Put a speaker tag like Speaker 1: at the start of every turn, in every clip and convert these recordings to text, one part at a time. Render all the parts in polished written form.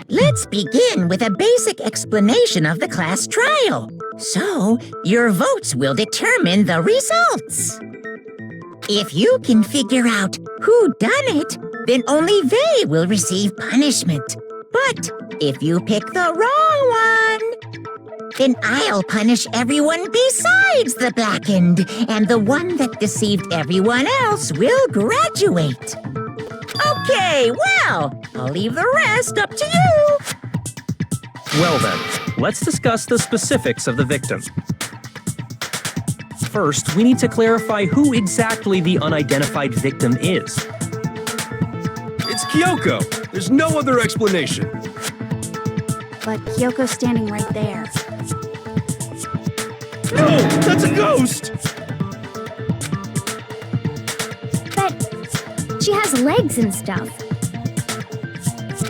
Speaker 1: Let's begin with a basic explanation of the class trial. So, your votes will determine the results. If you can figure out who done it, then only they will receive punishment. But if you pick the wrong one, then I'll punish everyone besides the blackened, and the one that deceived everyone else will graduate. Okay, well, I'll leave the rest up to you.
Speaker 2: Well then, let's discuss the specifics of the victim. First, we need to clarify who exactly the unidentified victim is.
Speaker 3: It's Kyoko. There's no other explanation.
Speaker 4: But Kyoko's standing right there.
Speaker 3: No, that's a ghost!
Speaker 4: But she has legs and stuff.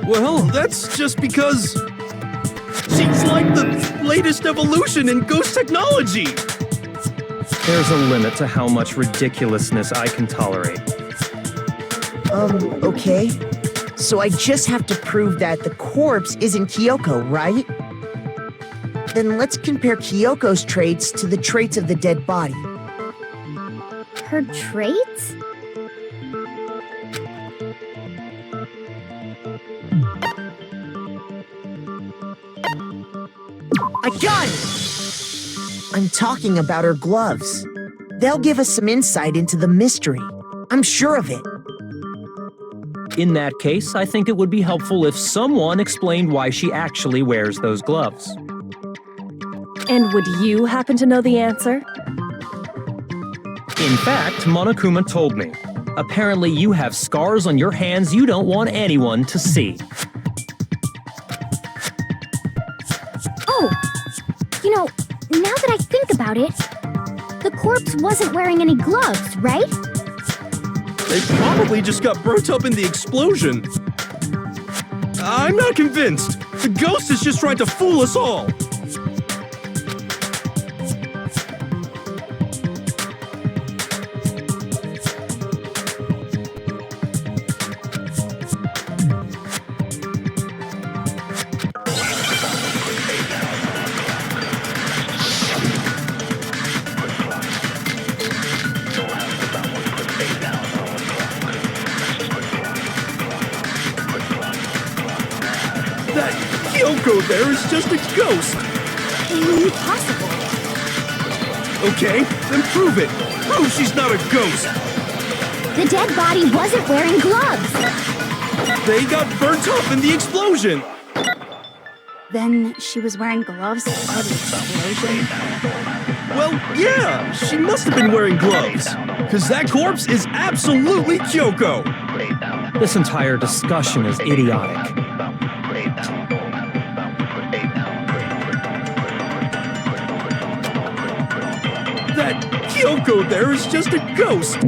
Speaker 3: Well, that's just because she's like the latest evolution in ghost technology.
Speaker 2: There's a limit to how much ridiculousness I can tolerate.
Speaker 5: Okay. So I just have to prove that the corpse isn't Kyoko, right? Then let's compare Kyoko's traits to the traits of the dead body.
Speaker 4: Her traits?
Speaker 5: I got it! I'm talking about her gloves. They'll give us some insight into the mystery. I'm sure of it.
Speaker 2: In that case, I think it would be helpful if someone explained why she actually wears those gloves.
Speaker 6: And would you happen to know the answer?
Speaker 2: In fact, Monokuma told me. Apparently you have scars on your hands you don't want anyone to see.
Speaker 4: Oh! You know, now that I think about it, the corpse wasn't wearing any gloves, right?
Speaker 3: They probably just got burnt up in the explosion. I'm not convinced. The ghost is just trying to fool us all. That Kyoko there is just a ghost.
Speaker 4: Impossible.
Speaker 3: Okay, then prove it. Prove she's not a ghost.
Speaker 4: The dead body wasn't wearing gloves.
Speaker 3: They got burnt up in the explosion.
Speaker 4: Then she was wearing gloves before the explosion?
Speaker 3: Well, yeah, she must have been wearing gloves. Because that corpse is absolutely Kyoko.
Speaker 2: This entire discussion is idiotic.
Speaker 3: That Kyoko there is just a ghost.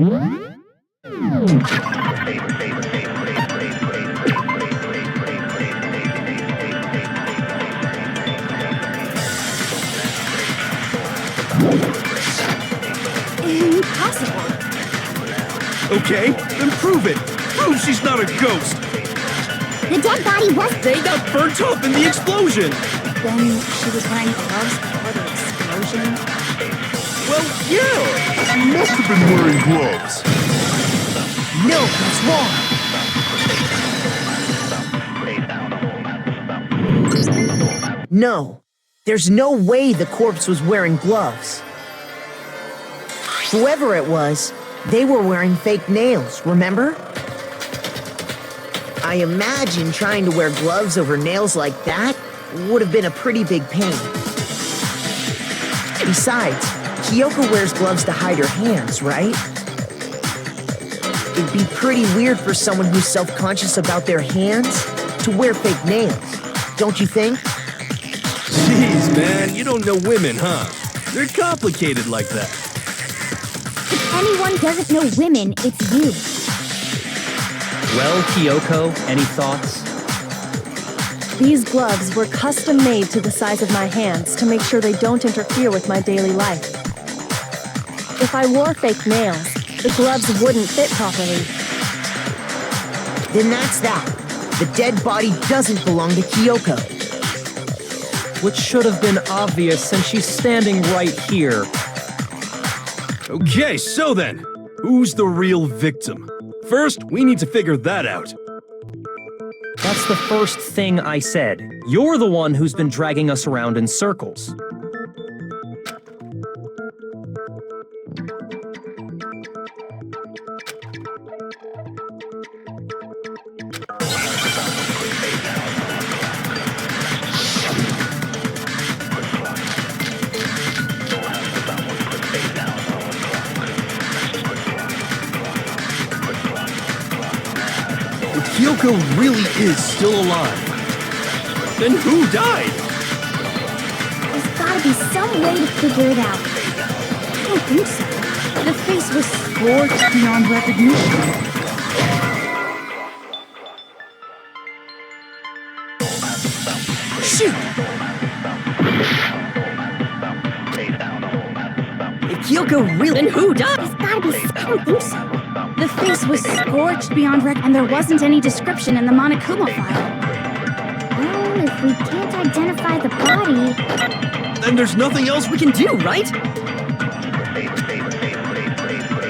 Speaker 4: Impossible.
Speaker 3: Okay, then prove it. Prove she's not a ghost.
Speaker 4: The dead body was...
Speaker 3: They got burnt up in the explosion.
Speaker 4: Then she was wearing gloves before the explosion?
Speaker 3: Well, yeah. She must have been wearing gloves.
Speaker 5: No, that's wrong. No, there's no way the corpse was wearing gloves. Whoever it was, they were wearing fake nails, remember? I imagine trying to wear gloves over nails like that would have been a pretty big pain. Besides, Kyoko wears gloves to hide her hands, right? It'd be pretty weird for someone who's self-conscious about their hands to wear fake nails, don't you think?
Speaker 3: Jeez, man, you don't know women, huh? They're complicated like that.
Speaker 4: If anyone doesn't know women, it's you.
Speaker 2: Well, Kyoko, any thoughts?
Speaker 6: These gloves were custom made to the size of my hands to make sure they don't interfere with my daily life. If I wore fake nails, The gloves wouldn't fit properly.
Speaker 5: Then that's that. The dead body doesn't belong to Kyoko.
Speaker 2: Which should have been obvious since she's standing right here.
Speaker 3: Okay, so then, who's the real victim? First, we need to figure that out.
Speaker 2: That's the first thing I said. You're the one who's been dragging us around in circles.
Speaker 3: Kyoko really is still alive. Then who died?
Speaker 4: There's gotta be some way to figure it out. I don't think so. The face was scorched beyond recognition.
Speaker 5: Shoot! If Kyoko really...
Speaker 1: Then who died?
Speaker 4: There's gotta be I don't think so. The face was scorched beyond and there wasn't any description in the Monokuma file. Well, if we can't identify the body...
Speaker 3: Then there's nothing else we can do, right?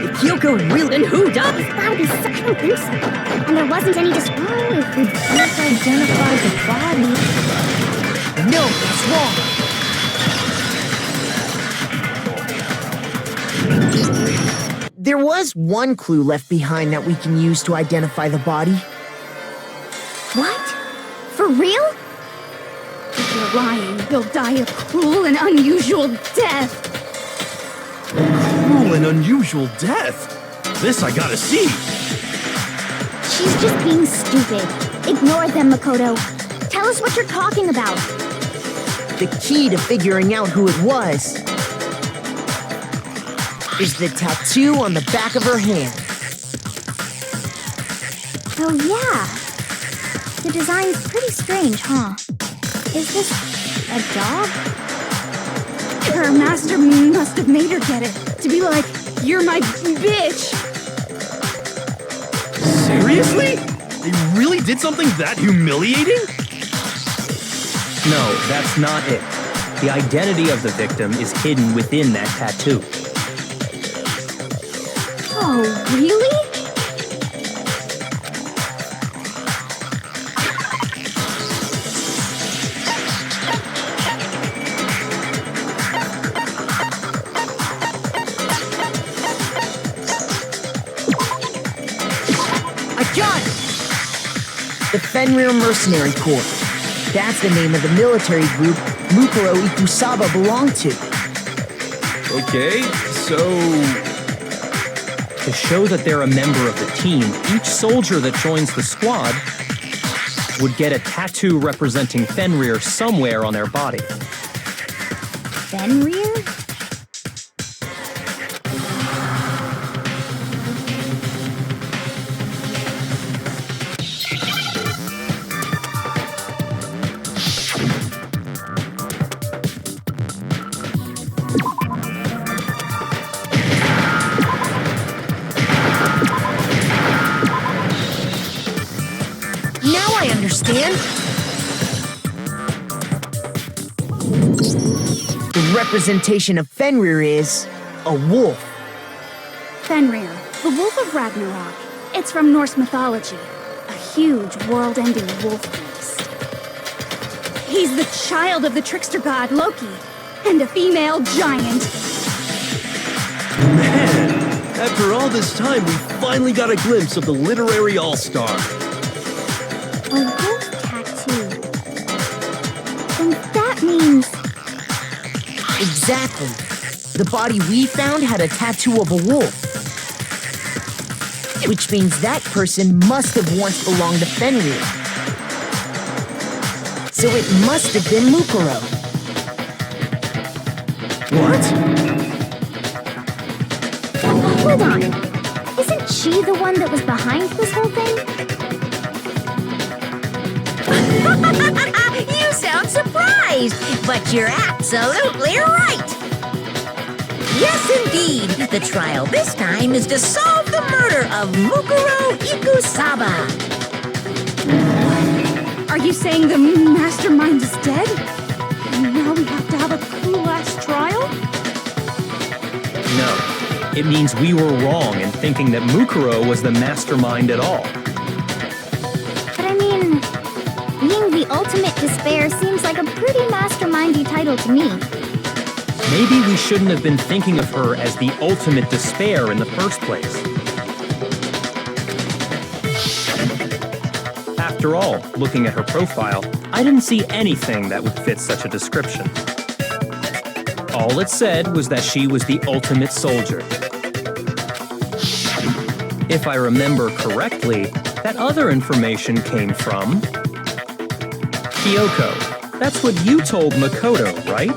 Speaker 5: If Kyoko really...
Speaker 1: Then who died?
Speaker 4: There's gotta be I don't think so. And there wasn't any description... Well, if we can't identify the body...
Speaker 5: No, that's wrong. There was one clue left behind that we can use to identify the body.
Speaker 4: What? For real? If you're lying, you'll die a cruel and unusual death.
Speaker 3: Cruel and unusual death. This I gotta see.
Speaker 4: She's just being stupid. Ignore them, Makoto. Tell us what you're talking about.
Speaker 5: The key to figuring out who it was is the tattoo on the back of her hand.
Speaker 4: Oh, yeah. The design's pretty strange, huh? Is this a dog? Her master must have made her get it. To be like, you're my bitch.
Speaker 3: Seriously? They really did something that humiliating?
Speaker 2: No, that's not it. The identity of the victim is hidden within that tattoo.
Speaker 4: Oh, really?
Speaker 5: I got it! The Fenrir Mercenary Corps. That's the name of the military group Mukuro Ikusaba belonged to.
Speaker 3: Okay, so...
Speaker 2: To show that they're a member of the team, each soldier that joins the squad would get a tattoo representing Fenrir somewhere on their body.
Speaker 4: Fenrir?
Speaker 5: Now I understand. The representation of Fenrir is a wolf.
Speaker 4: Fenrir, the Wolf of Ragnarok. It's from Norse mythology. A huge, world-ending wolf beast. He's the child of the trickster god Loki, and a female giant.
Speaker 3: Man, after all this time, we finally got a glimpse of the literary all-star.
Speaker 4: A wolf tattoo. Then that means...
Speaker 5: Exactly. The body we found had a tattoo of a wolf. Which means that person must have once belonged to Fenrir. So it must have been Mukuro.
Speaker 3: What?
Speaker 4: Hold on. Isn't she the one that was behind this whole thing?
Speaker 1: You sound surprised, but you're absolutely right. Yes, indeed. The trial this time is to solve the murder of Mukuro Ikusaba.
Speaker 4: Are you saying the mastermind is dead? And now we have to have a cool-ass trial?
Speaker 2: No. It means we were wrong in thinking that Mukuro was the mastermind at all.
Speaker 7: But I mean, being the ultimate despair seems like a pretty mastermindy title to me.
Speaker 2: Maybe we shouldn't have been thinking of her as the ultimate despair in the first place. After all, looking at her profile, I didn't see anything that would fit such a description. All it said was that she was the ultimate soldier. If I remember correctly, that other information came from Kyoko. That's what you told Makoto, right?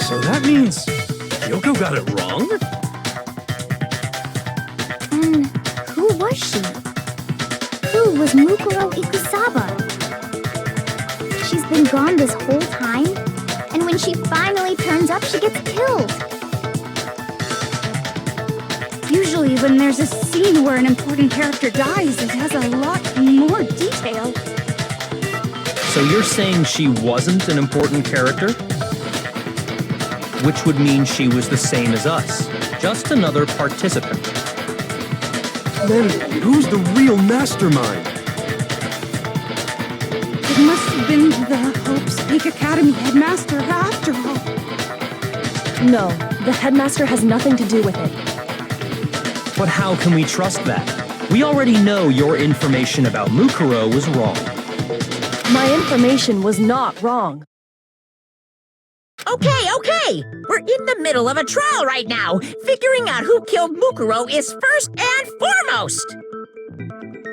Speaker 3: So that means Kyoko got it wrong?
Speaker 7: And who was she? Who was Mukuro Ikusaba? She's been gone this whole time, and when she finally turns up, she gets killed.
Speaker 4: Usually when there's a scene where an important character dies, it has a lot more detail.
Speaker 2: So you're saying she wasn't an important character? Which would mean she was the same as us, just another participant.
Speaker 3: Then who's the real mastermind?
Speaker 4: It must have been the Hope's Peak Academy headmaster after all.
Speaker 6: No, the headmaster has nothing to do with it.
Speaker 2: But how can we trust that? We already know your information about Mukuro was wrong.
Speaker 6: My information was not wrong.
Speaker 1: Okay. We're in the middle of a trial right now. Figuring out who killed Mukuro is first and foremost.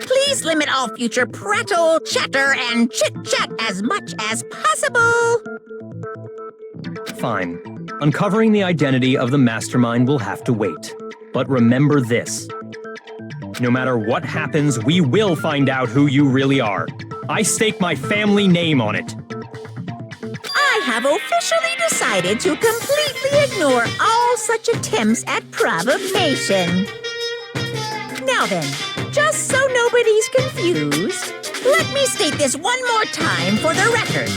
Speaker 1: Please limit all future prattle, chatter, and chit-chat as much as possible.
Speaker 2: Fine. Uncovering the identity of the mastermind will have to wait. But remember this. No matter what happens, we will find out who you really are. I stake my family name on it.
Speaker 1: I have officially decided to completely ignore all such attempts at provocation. Now then, just so nobody's confused, let me state this one more time for the record.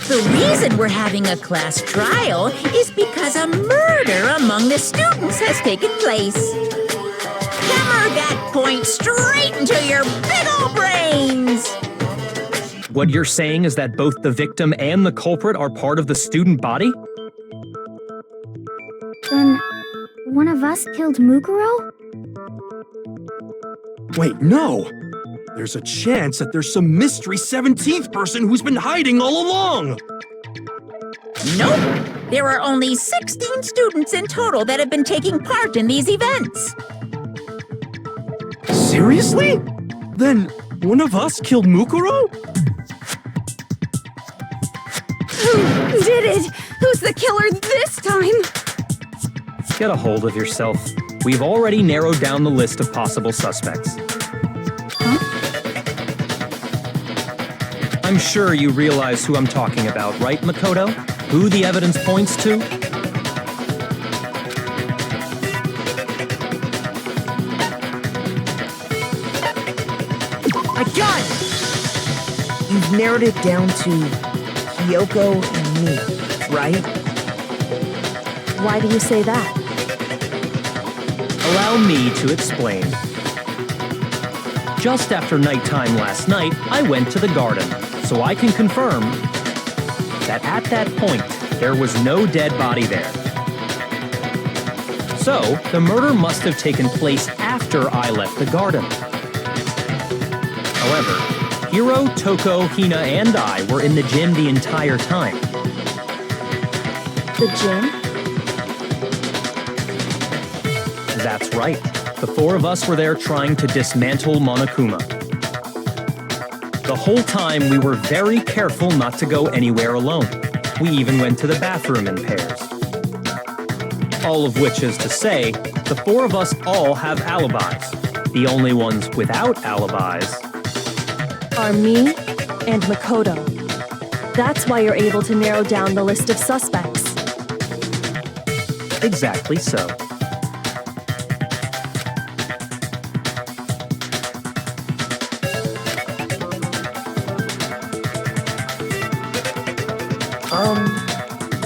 Speaker 1: The reason we're having a class trial is because a murder among the students has taken place. Hammer that point straight into your big ol' brains!
Speaker 2: What you're saying is that both the victim and the culprit are part of the student body?
Speaker 7: Then, one of us killed Mukuro?
Speaker 3: Wait, no! There's a chance that there's some mystery 17th person who's been hiding all along!
Speaker 1: Nope! There are only 16 students in total that have been taking part in these events.
Speaker 3: Seriously? Then, one of us killed Mukuro?
Speaker 4: Who did it? Who's the killer this time?
Speaker 2: Get a hold of yourself. We've already narrowed down the list of possible suspects. I'm sure you realize who I'm talking about, right, Makoto? Who the evidence points to?
Speaker 5: I got it! You've narrowed it down to Kyoko and me, right?
Speaker 6: Why do you say that?
Speaker 2: Allow me to explain. Just after nighttime last night, I went to the garden, so I can confirm that at that point, there was no dead body there. So, the murder must have taken place after I left the garden. However, Hiro, Toko, Hina, and I were in the gym the entire time.
Speaker 6: The gym?
Speaker 2: That's right. The four of us were there trying to dismantle Monokuma. The whole time we were very careful not to go anywhere alone. We even went to the bathroom in pairs. All of which is to say, the four of us all have alibis. The only ones without alibis
Speaker 6: Are me and Makoto. That's why you're able to narrow down the list of suspects.
Speaker 2: Exactly so.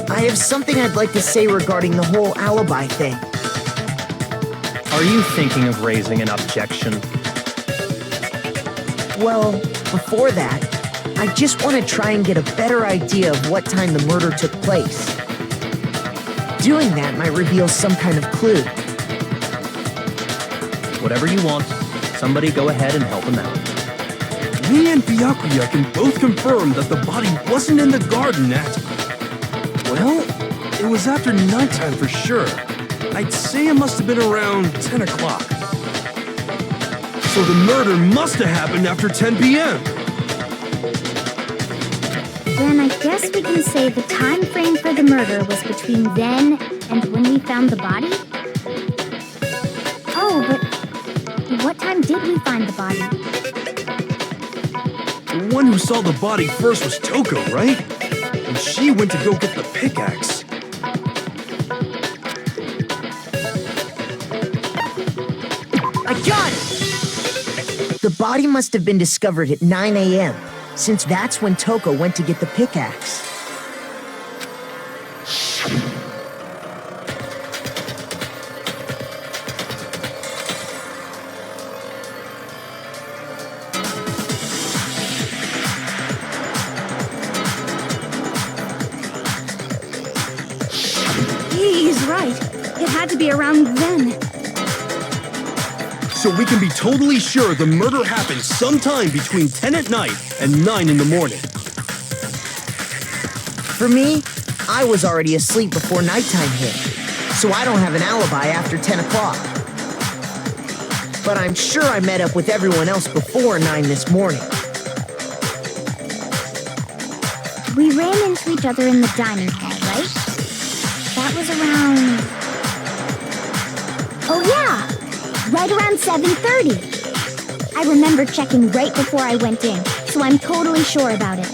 Speaker 5: I have something I'd like to say regarding the whole alibi thing.
Speaker 2: Are you thinking of raising an objection?
Speaker 5: Well, before that, I just want to try and get a better idea of what time the murder took place. Doing that might reveal some kind of clue.
Speaker 2: Whatever you want. Somebody go ahead and help him out.
Speaker 3: Me and Byakuya can both confirm that the body wasn't in the garden at... Well, it was after nighttime for sure. I'd say it must have been around 10 o'clock. So the murder must have happened after 10 p.m.
Speaker 7: Then I guess we can say the time frame for the murder was between then and when we found the body? Oh, but what time did we find the body?
Speaker 3: The one who saw the body first was Toko, right? And she went to go get the pickaxe.
Speaker 5: I got it! The body must have been discovered at 9 a.m., since that's when Toko went to get the pickaxe.
Speaker 4: He's right. It had to be around then.
Speaker 3: So we can be totally sure the murder happened sometime between 10 at night and 9 in the morning.
Speaker 5: For me, I was already asleep before nighttime hit, so I don't have an alibi after 10 o'clock. But I'm sure I met up with everyone else before 9 this morning.
Speaker 7: We ran into each other in the dining hall, right? That was around... Oh yeah! Right around 7:30. I remember checking right before I went in, so I'm totally sure about it.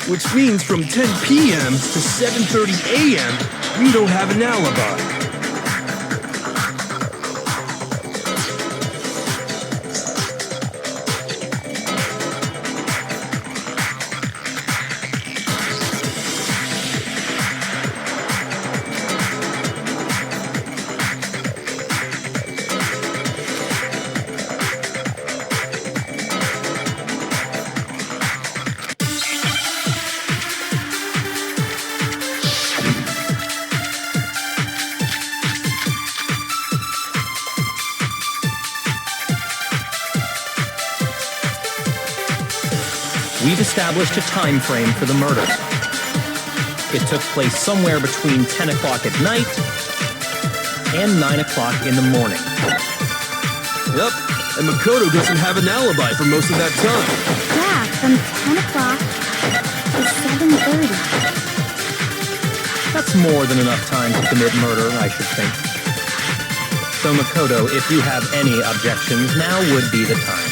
Speaker 3: Which means from 10 p.m. to 7:30 a.m., we don't have an alibi.
Speaker 2: We've established a time frame for the murder. It took place somewhere between 10 o'clock at night and 9 o'clock in the morning.
Speaker 3: Yep, and Makoto doesn't have an alibi for most of that time.
Speaker 7: Yeah, from 10 o'clock to 7:30.
Speaker 2: That's more than enough time to commit murder, I should think. So Makoto, if you have any objections, now would be the time.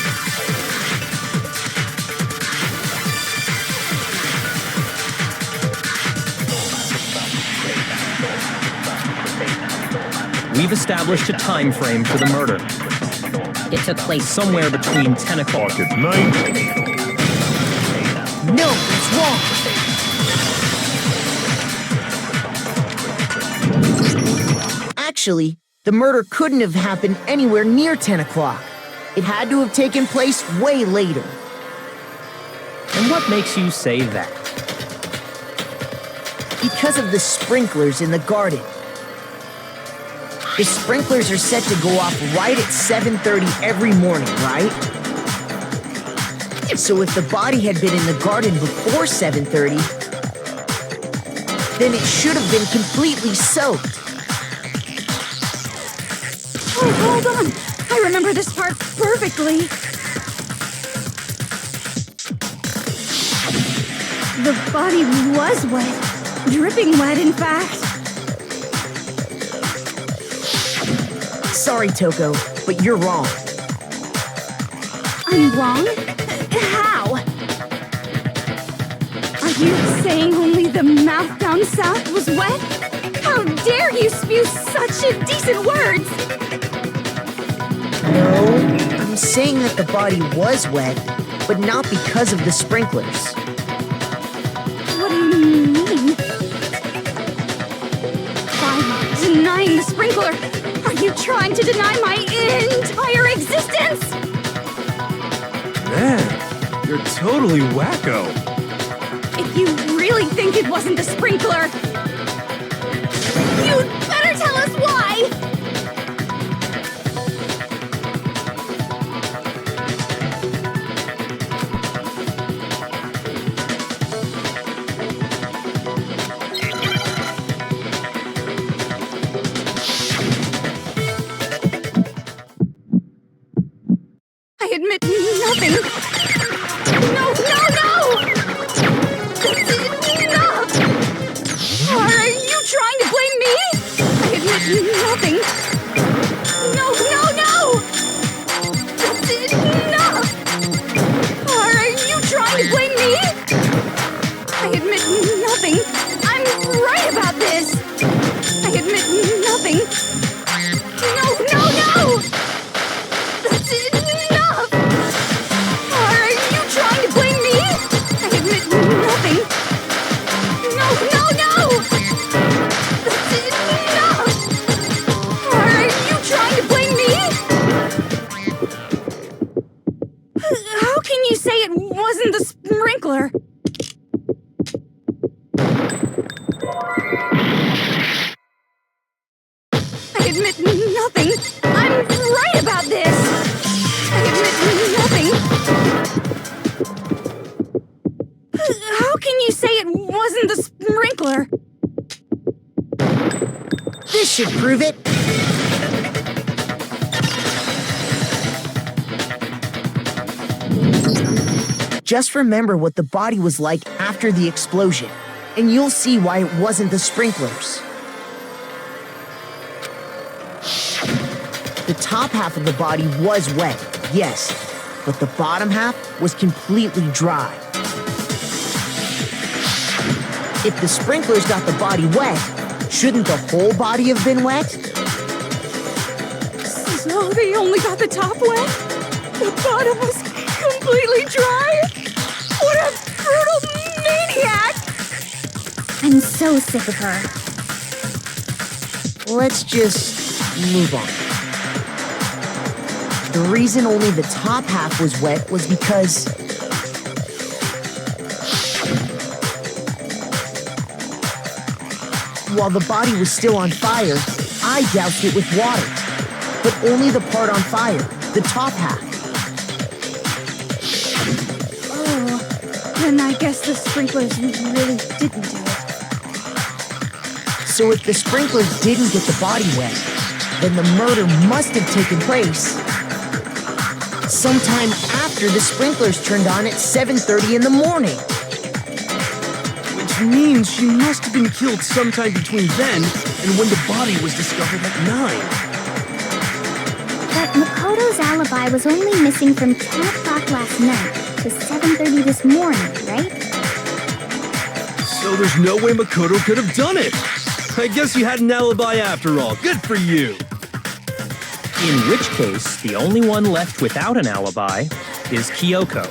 Speaker 2: We've established a time frame for the murder. It took place somewhere between 10 o'clock at night.
Speaker 5: No, it's wrong! Actually, the murder couldn't have happened anywhere near 10 o'clock. It had to have taken place way later.
Speaker 2: And what makes you say that?
Speaker 5: Because of the sprinklers in the garden. The sprinklers are set to go off right at 7:30 every morning, right? So if the body had been in the garden before 7:30, then it should have been completely soaked.
Speaker 4: Oh, hold on. I remember this part perfectly. The body was wet. Dripping wet, in fact.
Speaker 5: Sorry, Toko, but you're wrong.
Speaker 4: I'm wrong? How? You saying only the mouth down south was wet? How dare you spew such indecent words!
Speaker 5: No, I'm saying that the body was wet, but not because of the sprinklers.
Speaker 4: What do you mean? By denying the sprinkler, are you trying to deny my entire existence?
Speaker 3: Man, you're totally wacko.
Speaker 4: If you really think it wasn't the sprinkler, you'd better tell us why! I admit nothing. No, no, no! That's enough! Are you trying to blame me? I admit nothing. No, no, no! That's enough! Are you trying to blame me? I admit nothing. I'm right about this. I admit nothing. No, no, no! That's enough! Are you trying to blame me? I admit nothing. No, no, no! That's enough! Are you trying to blame me? How can you say it wasn't the sprinkler? I admit nothing. I'm right about this. I admit nothing. How can you say it wasn't the sprinkler?
Speaker 5: This should prove it. Just remember what the body was like after the explosion, and you'll see why it wasn't the sprinklers. The top half of the body was wet, yes, but the bottom half was completely dry. If the sprinklers got the body wet, shouldn't the whole body have been wet?
Speaker 4: So they only got the top wet? The bottom was completely dry? What a brutal maniac!
Speaker 7: I'm so sick of her.
Speaker 5: Let's just move on. The reason only the top half was wet was because while the body was still on fire, I doused it with water. But only the part on fire, the top half.
Speaker 4: Oh, then I guess the sprinklers really didn't do it.
Speaker 5: So if the sprinklers didn't get the body wet, then the murder must have taken place sometime after the sprinklers turned on at 7:30 in the morning.
Speaker 3: Which means she must have been killed sometime between then and when the body was discovered at 9.
Speaker 7: But Makoto's alibi was only missing from 10 o'clock last night to 7:30 this morning, right?
Speaker 3: So there's no way Makoto could have done it. I guess you had an alibi after all. Good for you.
Speaker 2: In which case, the only one left without an alibi is Kyoko.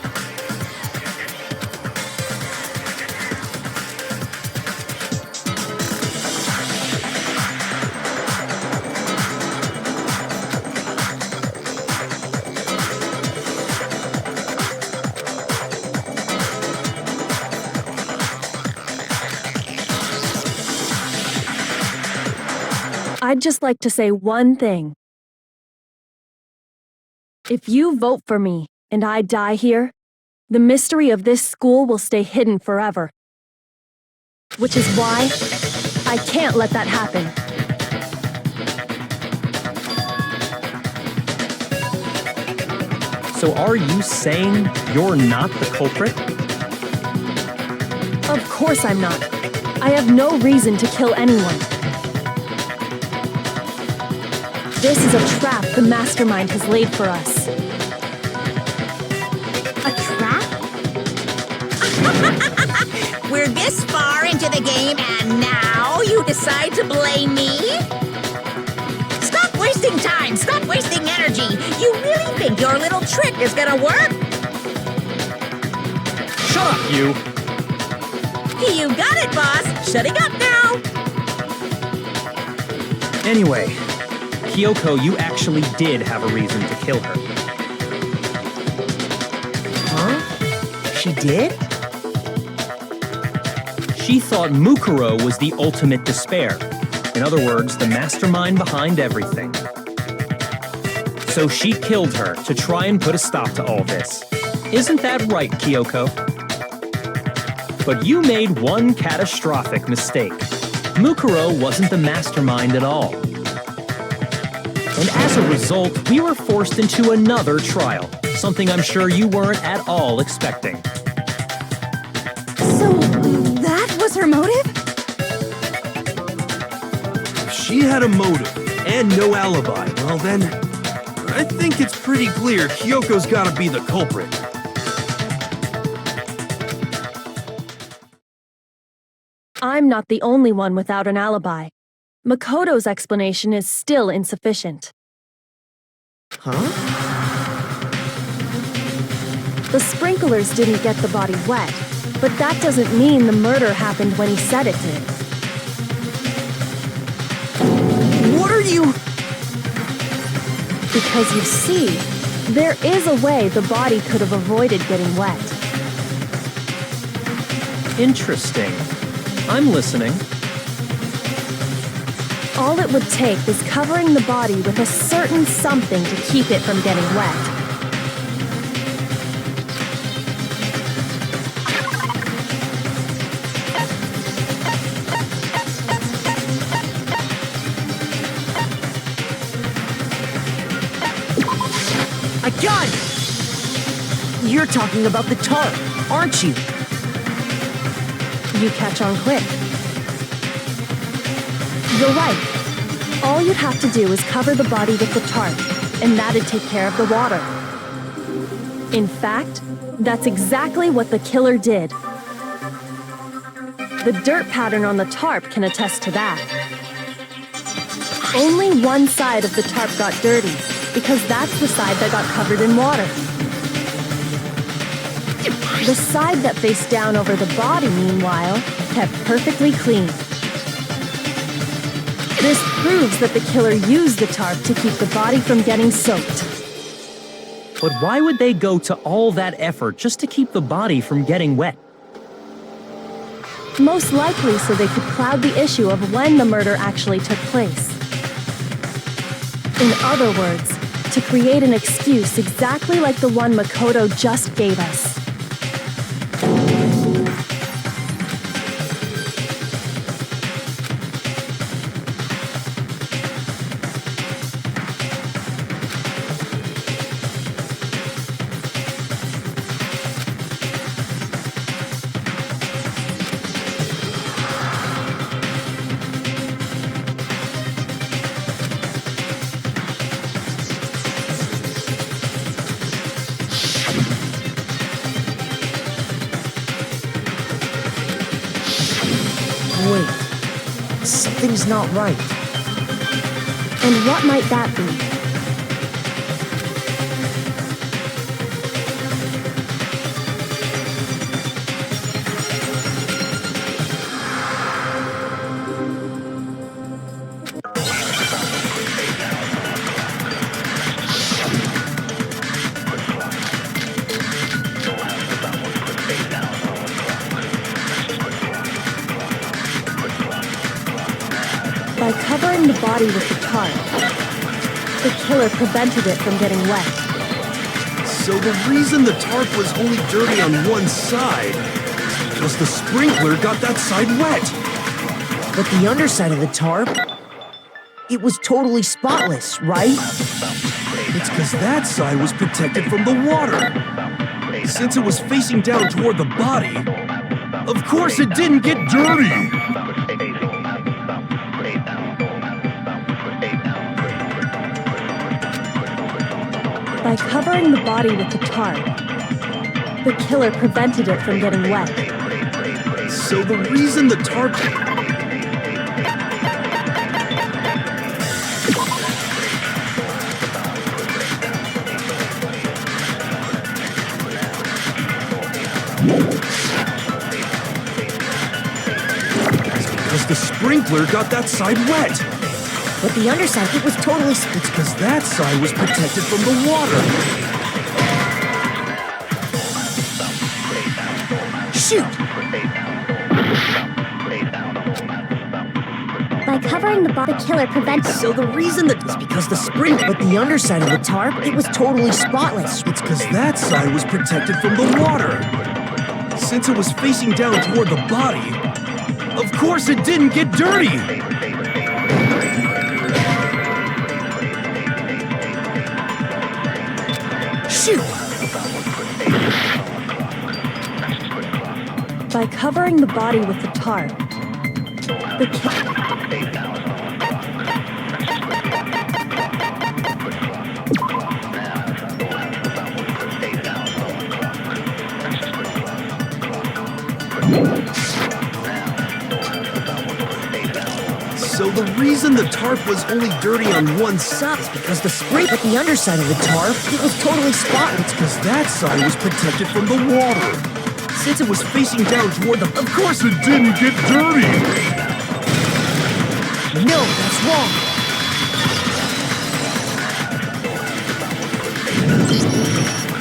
Speaker 6: I'd just like to say one thing. If you vote for me and I die here, the mystery of this school will stay hidden forever. Which is why I can't let that happen.
Speaker 2: So are you saying you're not the culprit?
Speaker 6: Of course I'm not. I have no reason to kill anyone. This is a trap the mastermind has laid for us.
Speaker 7: A trap?
Speaker 1: We're this far into the game and now you decide to blame me? Stop wasting time! Stop wasting energy! You really think your little trick is gonna work?
Speaker 2: Shut up, you!
Speaker 1: You got it, boss! Shutting up now!
Speaker 2: Anyway, Kyoko, you actually did have a reason to kill her.
Speaker 5: Huh? She did?
Speaker 2: She thought Mukuro was the ultimate despair. In other words, the mastermind behind everything. So she killed her to try and put a stop to all this. Isn't that right, Kyoko? But you made one catastrophic mistake. Mukuro wasn't the mastermind at all. And as a result, we were forced into another trial, something I'm sure you weren't at all expecting.
Speaker 4: So, that was her motive?
Speaker 3: If she had a motive and no alibi, well then, I think it's pretty clear Kyoko's gotta be the culprit.
Speaker 6: I'm not the only one without an alibi. Makoto's explanation is still insufficient.
Speaker 5: Huh?
Speaker 6: The sprinklers didn't get the body wet, but that doesn't mean the murder happened when he said it did.
Speaker 5: What are you...
Speaker 6: Because you see, there is a way the body could have avoided getting wet.
Speaker 2: Interesting. I'm listening.
Speaker 6: All it would take was covering the body with a certain something to keep it from getting wet.
Speaker 5: I got it! You're talking about the tarp, aren't you?
Speaker 6: You catch on quick. You're right. All you'd have to do is cover the body with the tarp, and that'd take care of the water. In fact, that's exactly what the killer did. The dirt pattern on the tarp can attest to that. Only one side of the tarp got dirty, because that's the side that got covered in water. The side that faced down over the body, meanwhile, kept perfectly clean. This proves that the killer used the tarp to keep the body from getting soaked.
Speaker 2: But why would they go to all that effort just to keep the body from getting wet?
Speaker 6: Most likely so they could cloud the issue of when the murder actually took place. In other words, to create an excuse exactly like the one Makoto just gave us.
Speaker 5: Wait, something's not right.
Speaker 6: And what might that be? By covering the body with the tarp, the killer prevented it from getting wet.
Speaker 3: So the reason the tarp was only dirty on one side is because the sprinkler got that side wet.
Speaker 5: But the underside of the tarp, it was totally spotless, right?
Speaker 3: It's because that side was protected from the water. Since it was facing down toward the body, of course it didn't get dirty.
Speaker 6: By covering the body with the tarp, the killer prevented it from getting wet.
Speaker 3: So the reason the tarp... Because the sprinkler got that side wet.
Speaker 5: But the underside, it was totally...
Speaker 3: It's because that side was protected from the water.
Speaker 5: Shoot!
Speaker 7: By covering the body, the killer prevents...
Speaker 5: So the reason that is because the sprinkler, but the underside of the tarp, it was totally spotless.
Speaker 3: It's because that side was protected from the water. Since it was facing down toward the body, of course it didn't get dirty.
Speaker 5: Shoot!
Speaker 6: By covering the body with the tarp, the
Speaker 3: So the reason the tarp was only dirty on one side is
Speaker 5: Because the sprinkler, but the underside of the tarp, it was totally spotless.
Speaker 3: because that side was protected from the water. Since it was facing down toward the... Of course it didn't get dirty!
Speaker 5: No, that's wrong.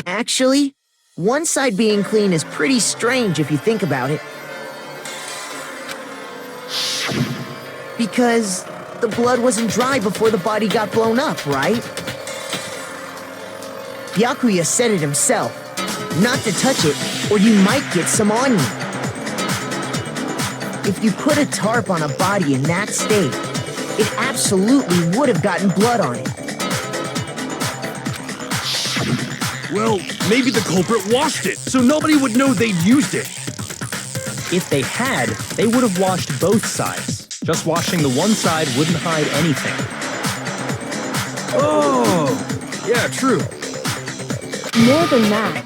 Speaker 5: Actually, one side being clean is pretty strange if you think about it. Because the blood wasn't dry before the body got blown up, right? Byakuya said it himself. Not to touch it, or you might get some on you. If you put a tarp on a body in that state, it absolutely would have gotten blood on it.
Speaker 3: Well, maybe the culprit washed it, so nobody would know they'd used it.
Speaker 2: If they had, they would have washed both sides. Just washing the one side wouldn't hide anything.
Speaker 3: Oh, yeah, true.
Speaker 6: More than that,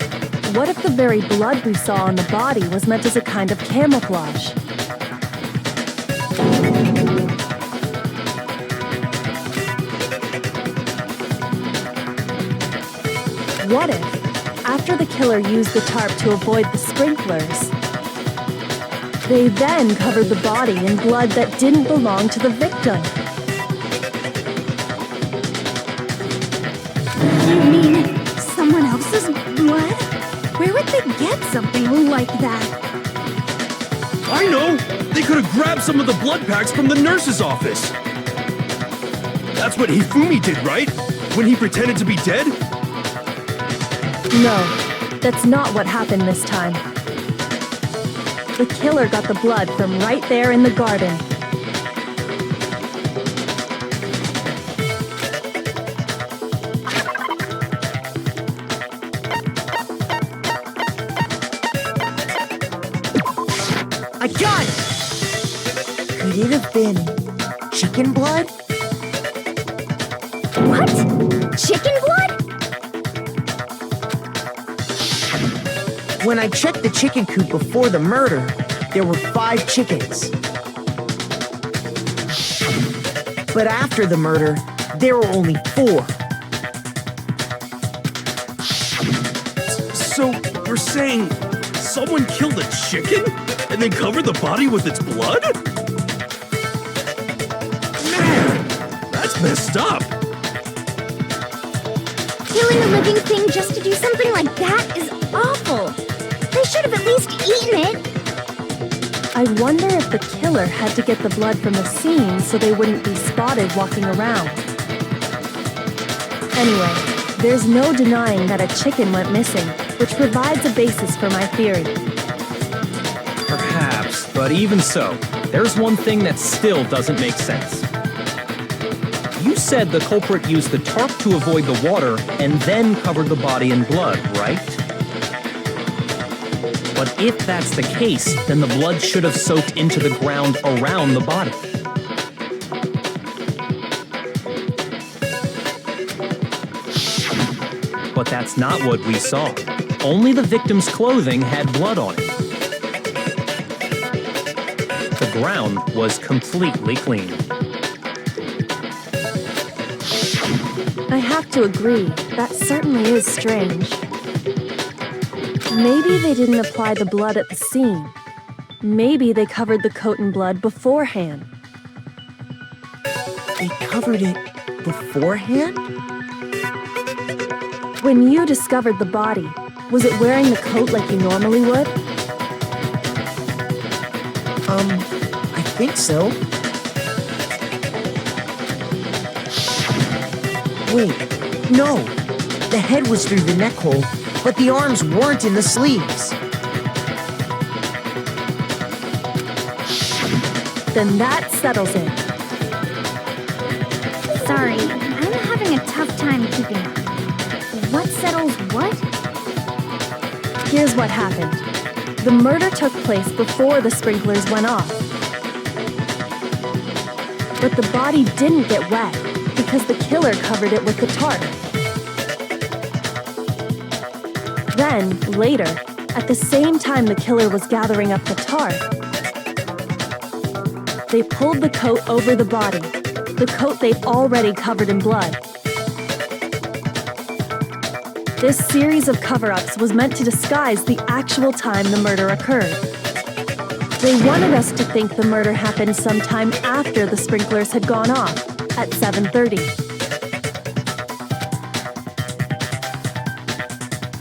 Speaker 6: what if the very blood we saw on the body was meant as a kind of camouflage? What if, after the killer used the tarp to avoid the sprinklers, they then covered the body in blood that didn't belong to the victim?
Speaker 4: You mean someone else's blood? Where would they get something like that?
Speaker 3: I know! They could have grabbed some of the blood packs from the nurse's office. That's what Hifumi did, right? When he pretended to be dead?
Speaker 6: No, that's not what happened this time. The killer got the blood from right there in the garden.
Speaker 5: I got it! Could it have been chicken blood?
Speaker 7: What? Chicken blood?
Speaker 5: When I checked the chicken coop before the murder, there were 5 chickens. But after the murder, there were only 4.
Speaker 3: So, you're saying someone killed a chicken and then covered the body with its blood? Man, that's messed up.
Speaker 7: Killing a living thing just to do something like that is awful. They should have at least eaten it.
Speaker 6: I wonder if the killer had to get the blood from the scene so they wouldn't be spotted walking around. Anyway, there's no denying that a chicken went missing, which provides a basis for my theory.
Speaker 2: Perhaps, but even so, there's one thing that still doesn't make sense. You said the culprit used the tarp to avoid the water and then covered the body in blood, right? But if that's the case, then the blood should have soaked into the ground around the body. But that's not what we saw. Only the victim's clothing had blood on it. The ground was completely clean.
Speaker 6: I have to agree, that certainly is strange. Maybe they didn't apply the blood at the scene. Maybe they covered the coat in blood beforehand.
Speaker 5: They covered it beforehand?
Speaker 6: When you discovered the body, was it wearing the coat like you normally would?
Speaker 5: I think so. Wait, no. The head was through the neck hole, but the arms weren't in the sleeves.
Speaker 6: Then that settles it.
Speaker 7: Sorry, I'm having a tough time keeping up. What settles what?
Speaker 6: Here's what happened. The murder took place before the sprinklers went off. But the body didn't get wet because the killer covered it with the tarp. Then, later, at the same time the killer was gathering up the tarp, they pulled the coat over the body, the coat they'd already covered in blood. This series of cover-ups was meant to disguise the actual time the murder occurred. They wanted us to think the murder happened sometime after the sprinklers had gone off, at 7:30.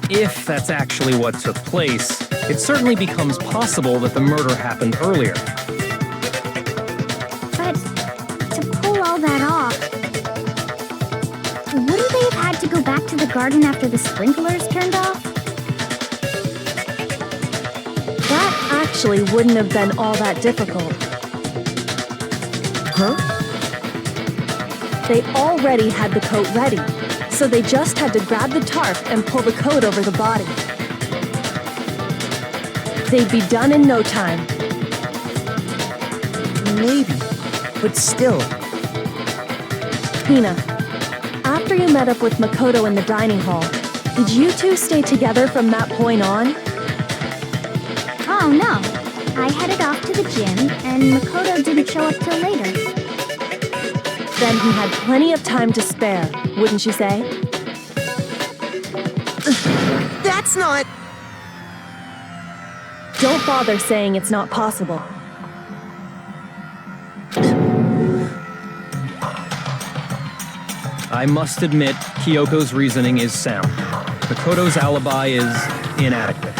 Speaker 2: If that's actually what took place, it certainly becomes possible that the murder happened earlier.
Speaker 7: But to pull all that off, wouldn't they have had to go back to the garden after the sprinklers turned off?
Speaker 6: That actually wouldn't have been all that difficult.
Speaker 5: Huh?
Speaker 6: They already had the coat ready, so they just had to grab the tarp and pull the coat over the body. They'd be done in no time.
Speaker 5: Maybe, but still.
Speaker 6: Hina, after you met up with Makoto in the dining hall, did you two stay together from that point on?
Speaker 7: Oh no. I headed off to the gym, and Makoto didn't show up till later.
Speaker 6: Then he had plenty of time to spare, wouldn't you say?
Speaker 5: That's not...
Speaker 6: Don't bother saying it's not possible.
Speaker 2: I must admit, Kyoko's reasoning is sound. Makoto's alibi is inadequate.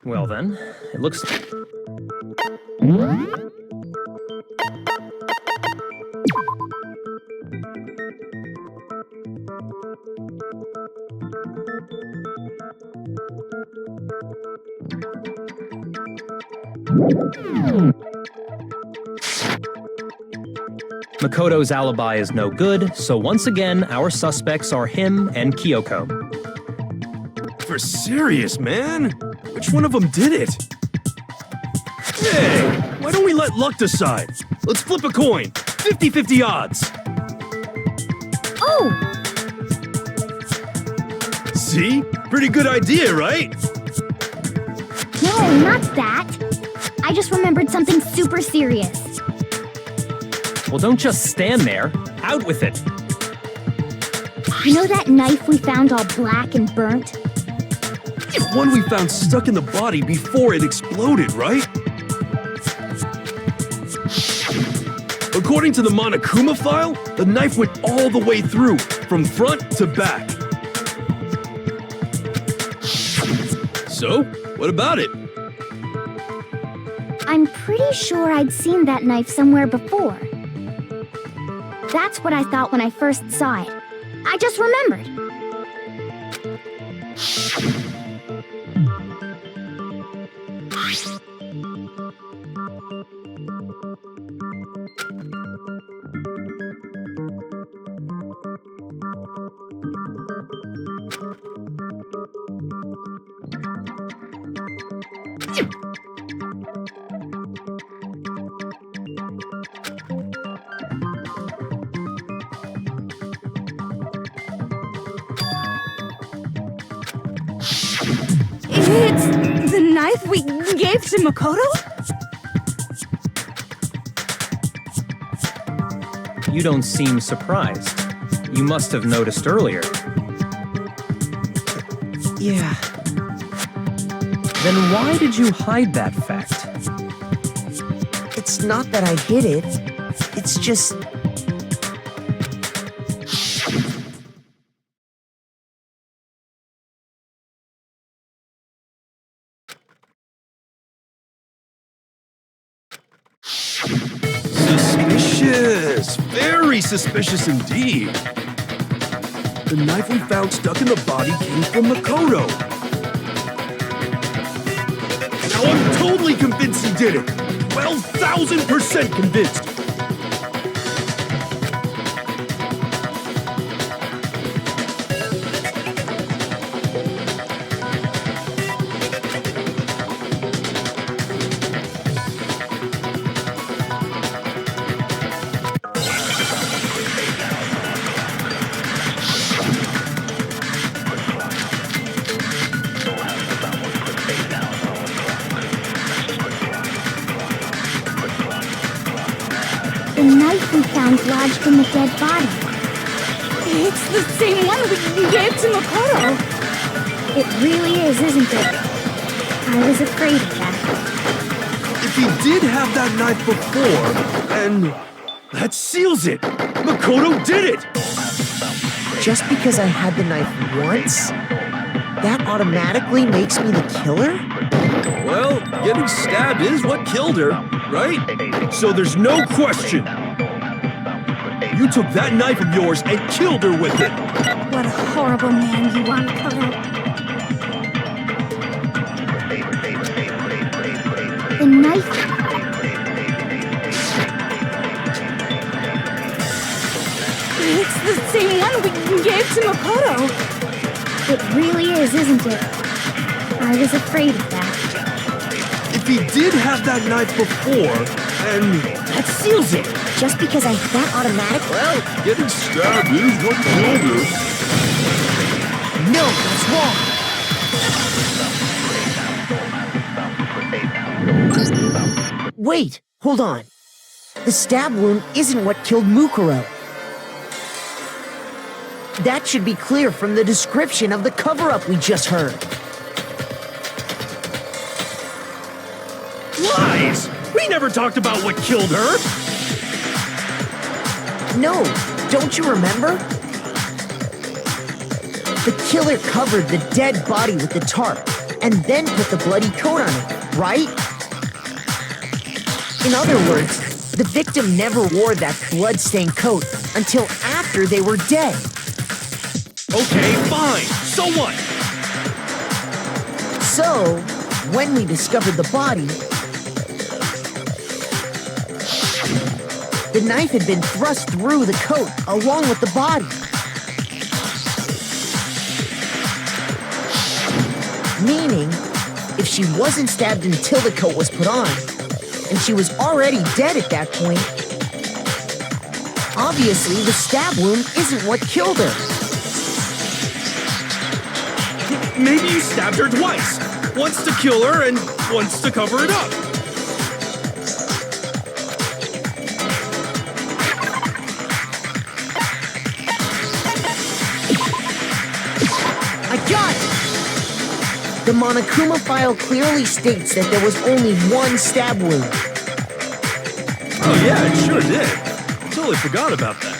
Speaker 2: Well then, it looks... Makoto's alibi is no good, so once again, our suspects are him and Kyoko.
Speaker 3: For serious, man? Which one of them did it? Hey, why don't we let luck decide? Let's flip a coin. 50-50 odds.
Speaker 7: Oh!
Speaker 3: See? Pretty good idea, right?
Speaker 7: No, not that. I just remembered something super serious.
Speaker 2: Well, don't just stand there. Out with it.
Speaker 7: You know that knife we found all black and burnt?
Speaker 3: The one we found stuck in the body before it exploded, right? According to the Monokuma file, the knife went all the way through, from front to back. So, what about it?
Speaker 7: I'm pretty sure I'd seen that knife somewhere before. That's what I thought when I first saw it. I just remembered.
Speaker 4: It's the knife we gave to Makoto?
Speaker 2: You don't seem surprised. You must have noticed earlier.
Speaker 5: Yeah.
Speaker 2: Then why did you hide that fact?
Speaker 5: It's not that I hid it. It's just...
Speaker 3: Suspicious! Very suspicious indeed. The knife we found stuck in the body came from Makoto. Now I'm totally convinced he did it! 12,000% convinced!
Speaker 7: The knife we found lodged in the dead body.
Speaker 4: It's the same one we gave to Makoto.
Speaker 7: It really is, isn't it? I was afraid of that.
Speaker 3: If he did have that knife before, and that seals it! Makoto did it!
Speaker 5: Just because I had the knife once, that automatically makes me the killer?
Speaker 3: Well, getting stabbed is what killed her, right? So there's no question. You took that knife of yours and killed her with it.
Speaker 4: What a horrible man you are, Makoto.
Speaker 7: The knife...
Speaker 4: It's the same one we gave to Makoto.
Speaker 7: It really is, isn't it? I was afraid of that.
Speaker 3: If he did have that knife before, and
Speaker 5: That seals it! Just because I had that automatic...
Speaker 3: well, getting stabbed is what killed her.
Speaker 5: No, that's wrong! Wait, hold on. The stab wound isn't what killed Mukuro. That should be clear from the description of the cover-up we just heard.
Speaker 3: Lies! We never talked about what killed her!
Speaker 5: No, don't you remember? The killer covered the dead body with the tarp, and then put the bloody coat on it, right? In other words, the victim never wore that blood-stained coat until after they were dead.
Speaker 3: Okay, fine. So what?
Speaker 5: So, when we discovered the body, the knife had been thrust through the coat along with the body. Meaning, if she wasn't stabbed until the coat was put on, and she was already dead at that point, obviously the stab wound isn't what killed her.
Speaker 3: Maybe you stabbed her twice. Once to kill her and once to cover it up.
Speaker 5: I got it! The Monokuma file clearly states that there was only one stab wound.
Speaker 3: Oh yeah, it sure did. Totally forgot about that.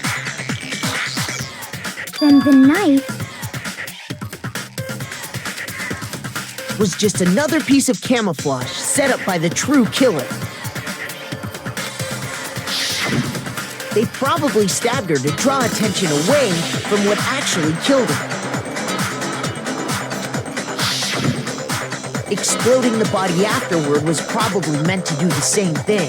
Speaker 7: Then the knife...
Speaker 5: was just another piece of camouflage set up by the true killer. They probably stabbed her to draw attention away from what actually killed her. Exploding the body afterward was probably meant to do the same thing.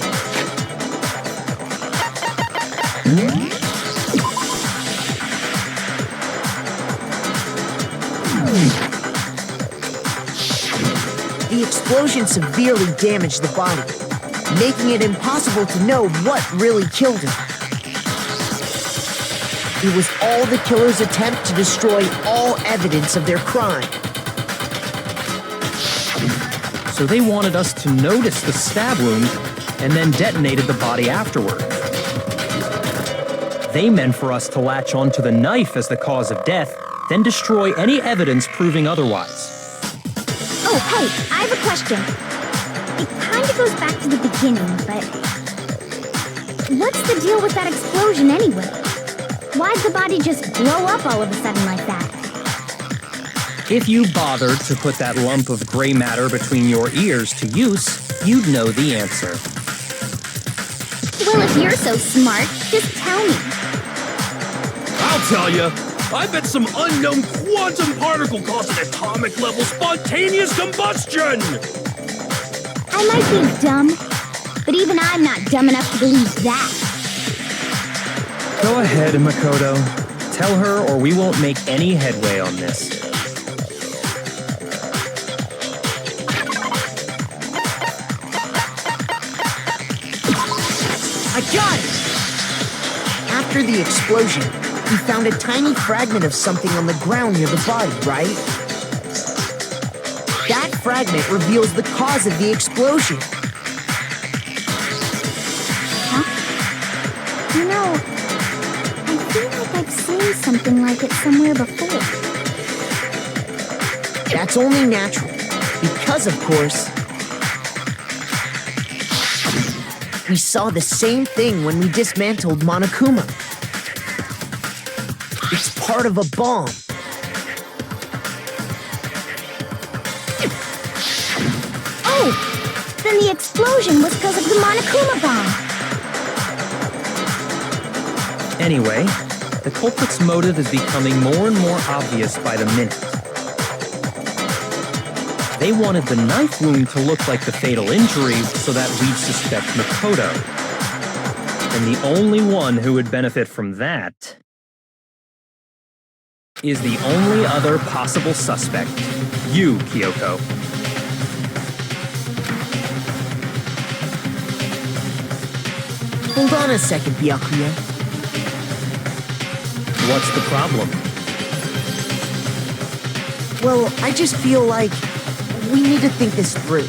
Speaker 5: The explosion severely damaged the body, making it impossible to know what really killed her. It was all the killer's attempt to destroy all evidence of their crime.
Speaker 2: So they wanted us to notice the stab wound and then detonated the body afterward. They meant for us to latch onto the knife as the cause of death, then destroy any evidence proving otherwise.
Speaker 7: Oh, hey, I have a question. It kind of goes back to the beginning, but what's the deal with that explosion anyway? Why'd the body just blow up all of a sudden like that?
Speaker 2: If you bothered to put that lump of gray matter between your ears to use, you'd know the answer.
Speaker 7: Well, if you're so smart, just tell me.
Speaker 3: I'll tell you. I bet some unknown quantum particle caused an atomic level spontaneous combustion!
Speaker 7: I might be dumb, but even I'm not dumb enough to believe that.
Speaker 2: Go ahead, Makoto. Tell her or we won't make any headway on this.
Speaker 5: I got it! After the explosion, we found a tiny fragment of something on the ground near the body, right? That fragment reveals the cause of the explosion.
Speaker 7: Huh? You know, I feel like I've seen something like it somewhere before.
Speaker 5: That's only natural, because of course, we saw the same thing when we dismantled Monokuma. It's part of a bomb.
Speaker 7: Oh! Then the explosion was because of the Monokuma bomb.
Speaker 2: Anyway, the culprit's motive is becoming more and more obvious by the minute. They wanted the knife wound to look like the fatal injury so that we'd suspect Makoto. And the only one who would benefit from that is the only other possible suspect, you, Kyoko.
Speaker 5: Hold on a second, Byakuya.
Speaker 2: What's the problem?
Speaker 5: Well, I just feel like we need to think this through.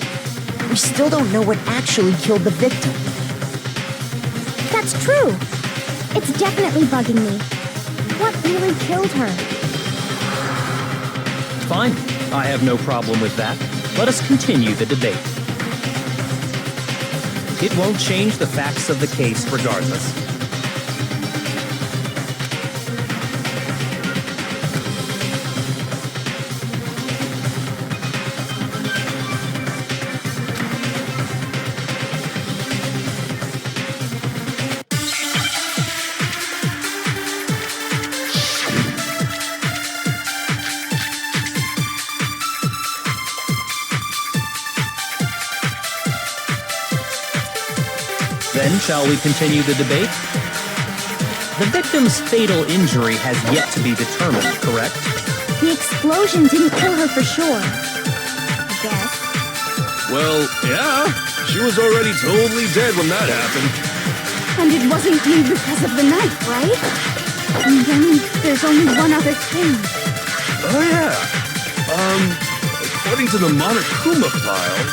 Speaker 5: We still don't know what actually killed the victim.
Speaker 7: That's true. It's definitely bugging me. What really killed her?
Speaker 2: Fine, I have no problem with that. Let us continue the debate. It won't change the facts of the case regardless. Then, shall we continue the debate? The victim's fatal injury has yet to be determined, correct?
Speaker 7: The explosion didn't kill her for sure. I guess.
Speaker 3: Well, yeah. She was already totally dead when that happened.
Speaker 4: And it wasn't you because of the knife, right? And then there's only one other thing.
Speaker 3: Oh, yeah. According to the Monokuma file,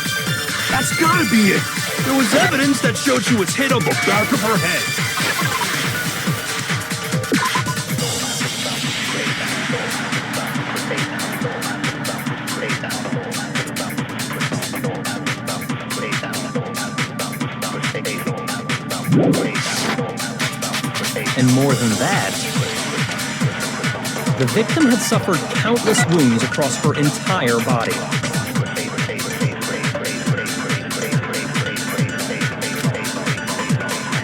Speaker 3: that's gotta be it. There was evidence that showed she was hit on the back of her head.
Speaker 2: And more than that, the victim had suffered countless wounds across her entire body.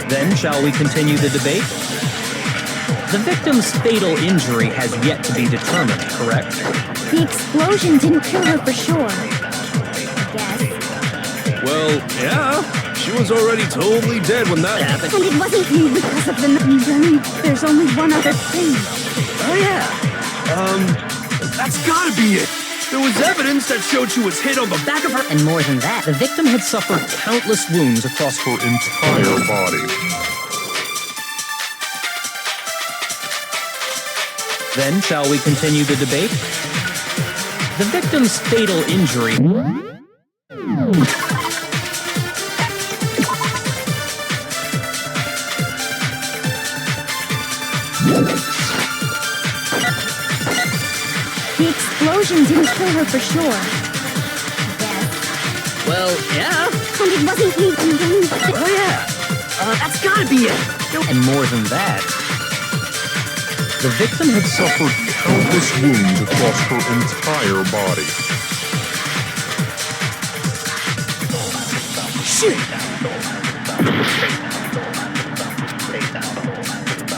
Speaker 2: Then, shall we continue the debate? The victim's fatal injury has yet to be determined, correct?
Speaker 7: The explosion didn't kill her for sure. I guess.
Speaker 3: Well, yeah. She was already totally dead when that happened.
Speaker 4: And it wasn't you because of the knife. And then there's only one other thing.
Speaker 3: Oh, yeah. That's gotta be it. There was evidence that showed she was hit on the back of her...
Speaker 2: And more than that, the victim had suffered countless wounds across her entire body. Then, shall we continue the debate? The victim's fatal injury
Speaker 4: The explosion didn't kill her for sure.
Speaker 8: Well, yeah.
Speaker 4: And it wasn't even...
Speaker 8: Oh, yeah. That's gotta be it.
Speaker 2: And more than that, the victim had suffered
Speaker 9: Countless wounds across her entire body.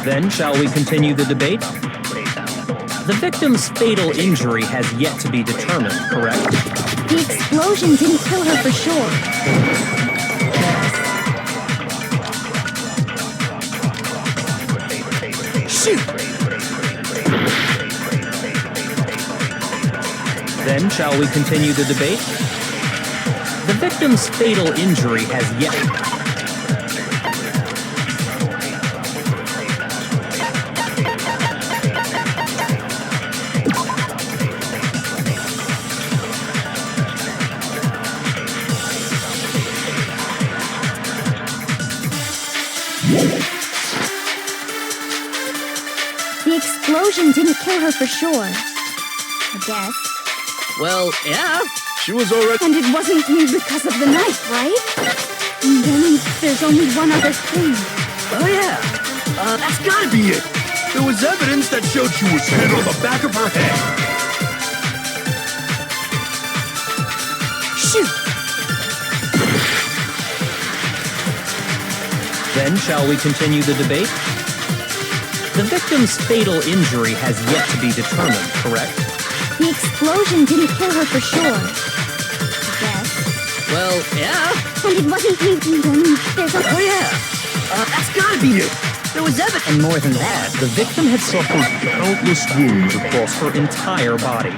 Speaker 2: Then, shall we continue the debate? The victim's fatal injury has yet to be determined, correct?
Speaker 4: The explosion didn't kill her for sure.
Speaker 2: Then, shall we continue the debate? The victim's fatal injury has yet...
Speaker 4: The explosion didn't kill her for sure. I guess.
Speaker 8: Well, yeah.
Speaker 3: She was already...
Speaker 4: And it wasn't because of the knife, right? And then there's only one other thing.
Speaker 8: Oh, yeah. That's gotta be it.
Speaker 3: There was evidence that showed she was hit on the back of her head.
Speaker 5: Shoot!
Speaker 2: Then, shall we continue the debate? The victim's fatal injury has yet to be determined, correct?
Speaker 4: The explosion didn't kill her for sure. I guess.
Speaker 8: Well, yeah.
Speaker 4: And it wasn't even... There's a...
Speaker 8: Oh, yeah. That's gotta be it. There was evidence.
Speaker 2: And more than that, the victim had suffered countless wounds across her entire body.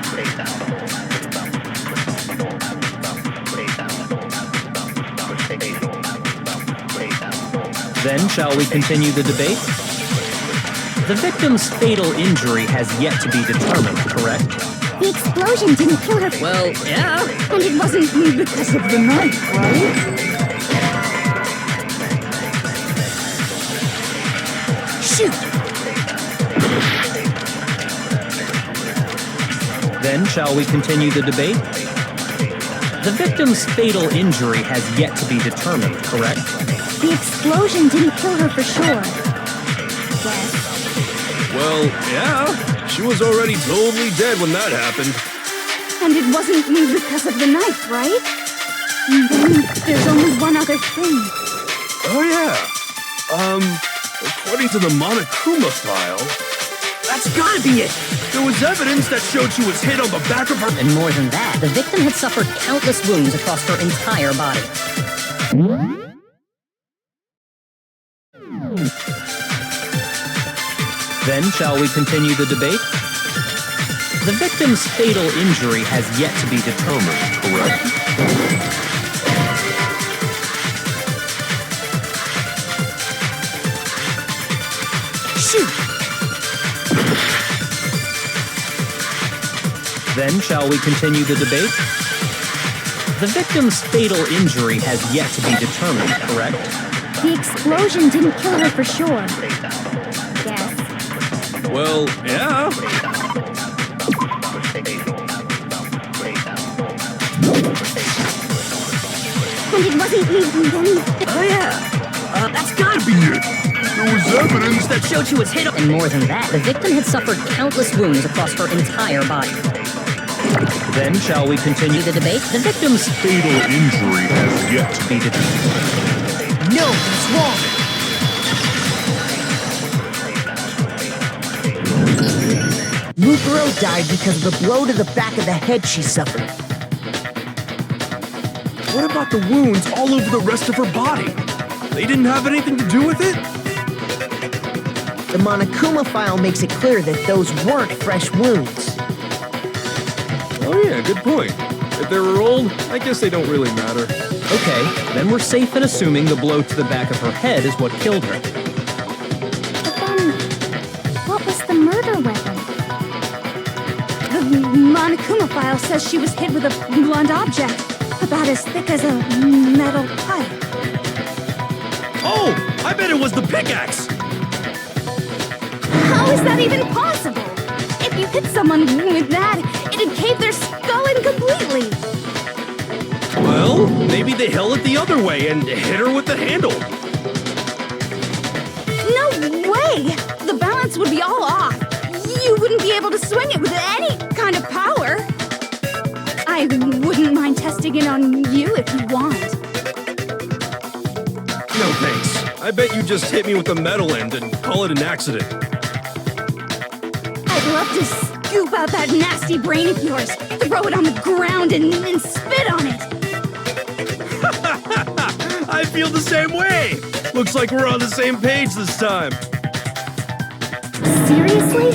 Speaker 2: Then, shall we continue the debate? The victim's fatal injury has yet to be determined, correct?
Speaker 4: The explosion didn't kill her.
Speaker 8: Well, yeah.
Speaker 4: And it wasn't because of the knife, right?
Speaker 5: Shoot!
Speaker 2: Then, shall we continue the debate? The victim's fatal injury has yet to be determined, correct?
Speaker 4: The explosion didn't kill her for sure. Yes.
Speaker 3: Well, yeah. She was already totally dead when that happened.
Speaker 4: And it wasn't because of the knife, right? And then there's only one other thing.
Speaker 3: Oh, yeah. According to the Monokuma file,
Speaker 8: That's gotta be it.
Speaker 3: there was evidence that showed she was hit on the back of her...
Speaker 8: And more than that, the victim had suffered countless wounds across her entire body.
Speaker 2: Then, shall we continue the debate? The victim's fatal injury has yet to be determined, correct?
Speaker 5: Shoot!
Speaker 2: Then, shall we continue the debate? The victim's fatal injury has yet to be determined, correct?
Speaker 4: The explosion didn't kill her for sure. Yes.
Speaker 3: Well, yeah.
Speaker 4: And it wasn't even...
Speaker 8: Oh, yeah. That's gotta be it.
Speaker 3: There was evidence that...
Speaker 8: Showed she was hit. And more than that, the victim had suffered countless wounds across her entire body.
Speaker 2: Then, shall we continue
Speaker 8: The debate, the victim's
Speaker 9: Fatal injury has yet to
Speaker 2: be determined?
Speaker 5: No, it's wrong! Mukuro died because of the blow to the back of the head she suffered.
Speaker 3: What about the wounds all over the rest of her body? They didn't have anything to do with it?
Speaker 5: The Monokuma file makes it clear that those weren't fresh wounds.
Speaker 3: Oh yeah, good point. If they were old, I guess they don't really matter.
Speaker 2: Okay, then we're safe in assuming the blow to the back of her head is what killed her.
Speaker 4: But then, what was the murder weapon? The Monokuma file says she was hit with a blunt object. About as thick as a metal pipe.
Speaker 3: Oh, I bet it was the pickaxe!
Speaker 4: How is that even possible? If you hit someone with that, it'd cave their skull in completely.
Speaker 3: Well, maybe they held it the other way and hit her with the handle.
Speaker 4: No way! The balance would be all off. You wouldn't be able to swing it with any kind of power. I wouldn't mind testing it on you if you want.
Speaker 3: No thanks. I bet you just hit me with the metal end and call it an accident.
Speaker 4: I'd love to scoop out that nasty brain of yours, throw it on the ground and spit on it.
Speaker 3: I feel the same way. Looks like we're on the same page this time.
Speaker 7: Seriously?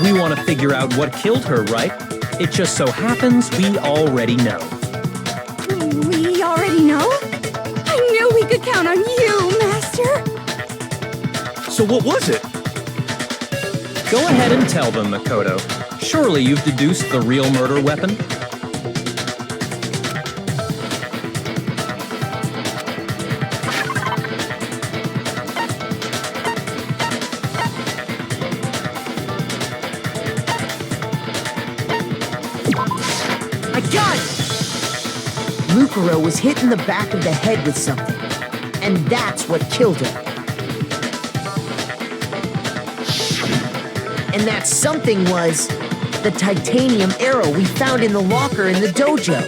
Speaker 2: We want to figure out what killed her, right? It just so happens we already know.
Speaker 4: We already know? I knew we could count on you, Master.
Speaker 3: So what was it?
Speaker 2: Go ahead and tell them, Makoto. Surely you've deduced the real murder weapon?
Speaker 5: I got it! Mukuro was hit in the back of the head with something, and that's what killed her. And that something was the titanium arrow we found in the locker in the dojo.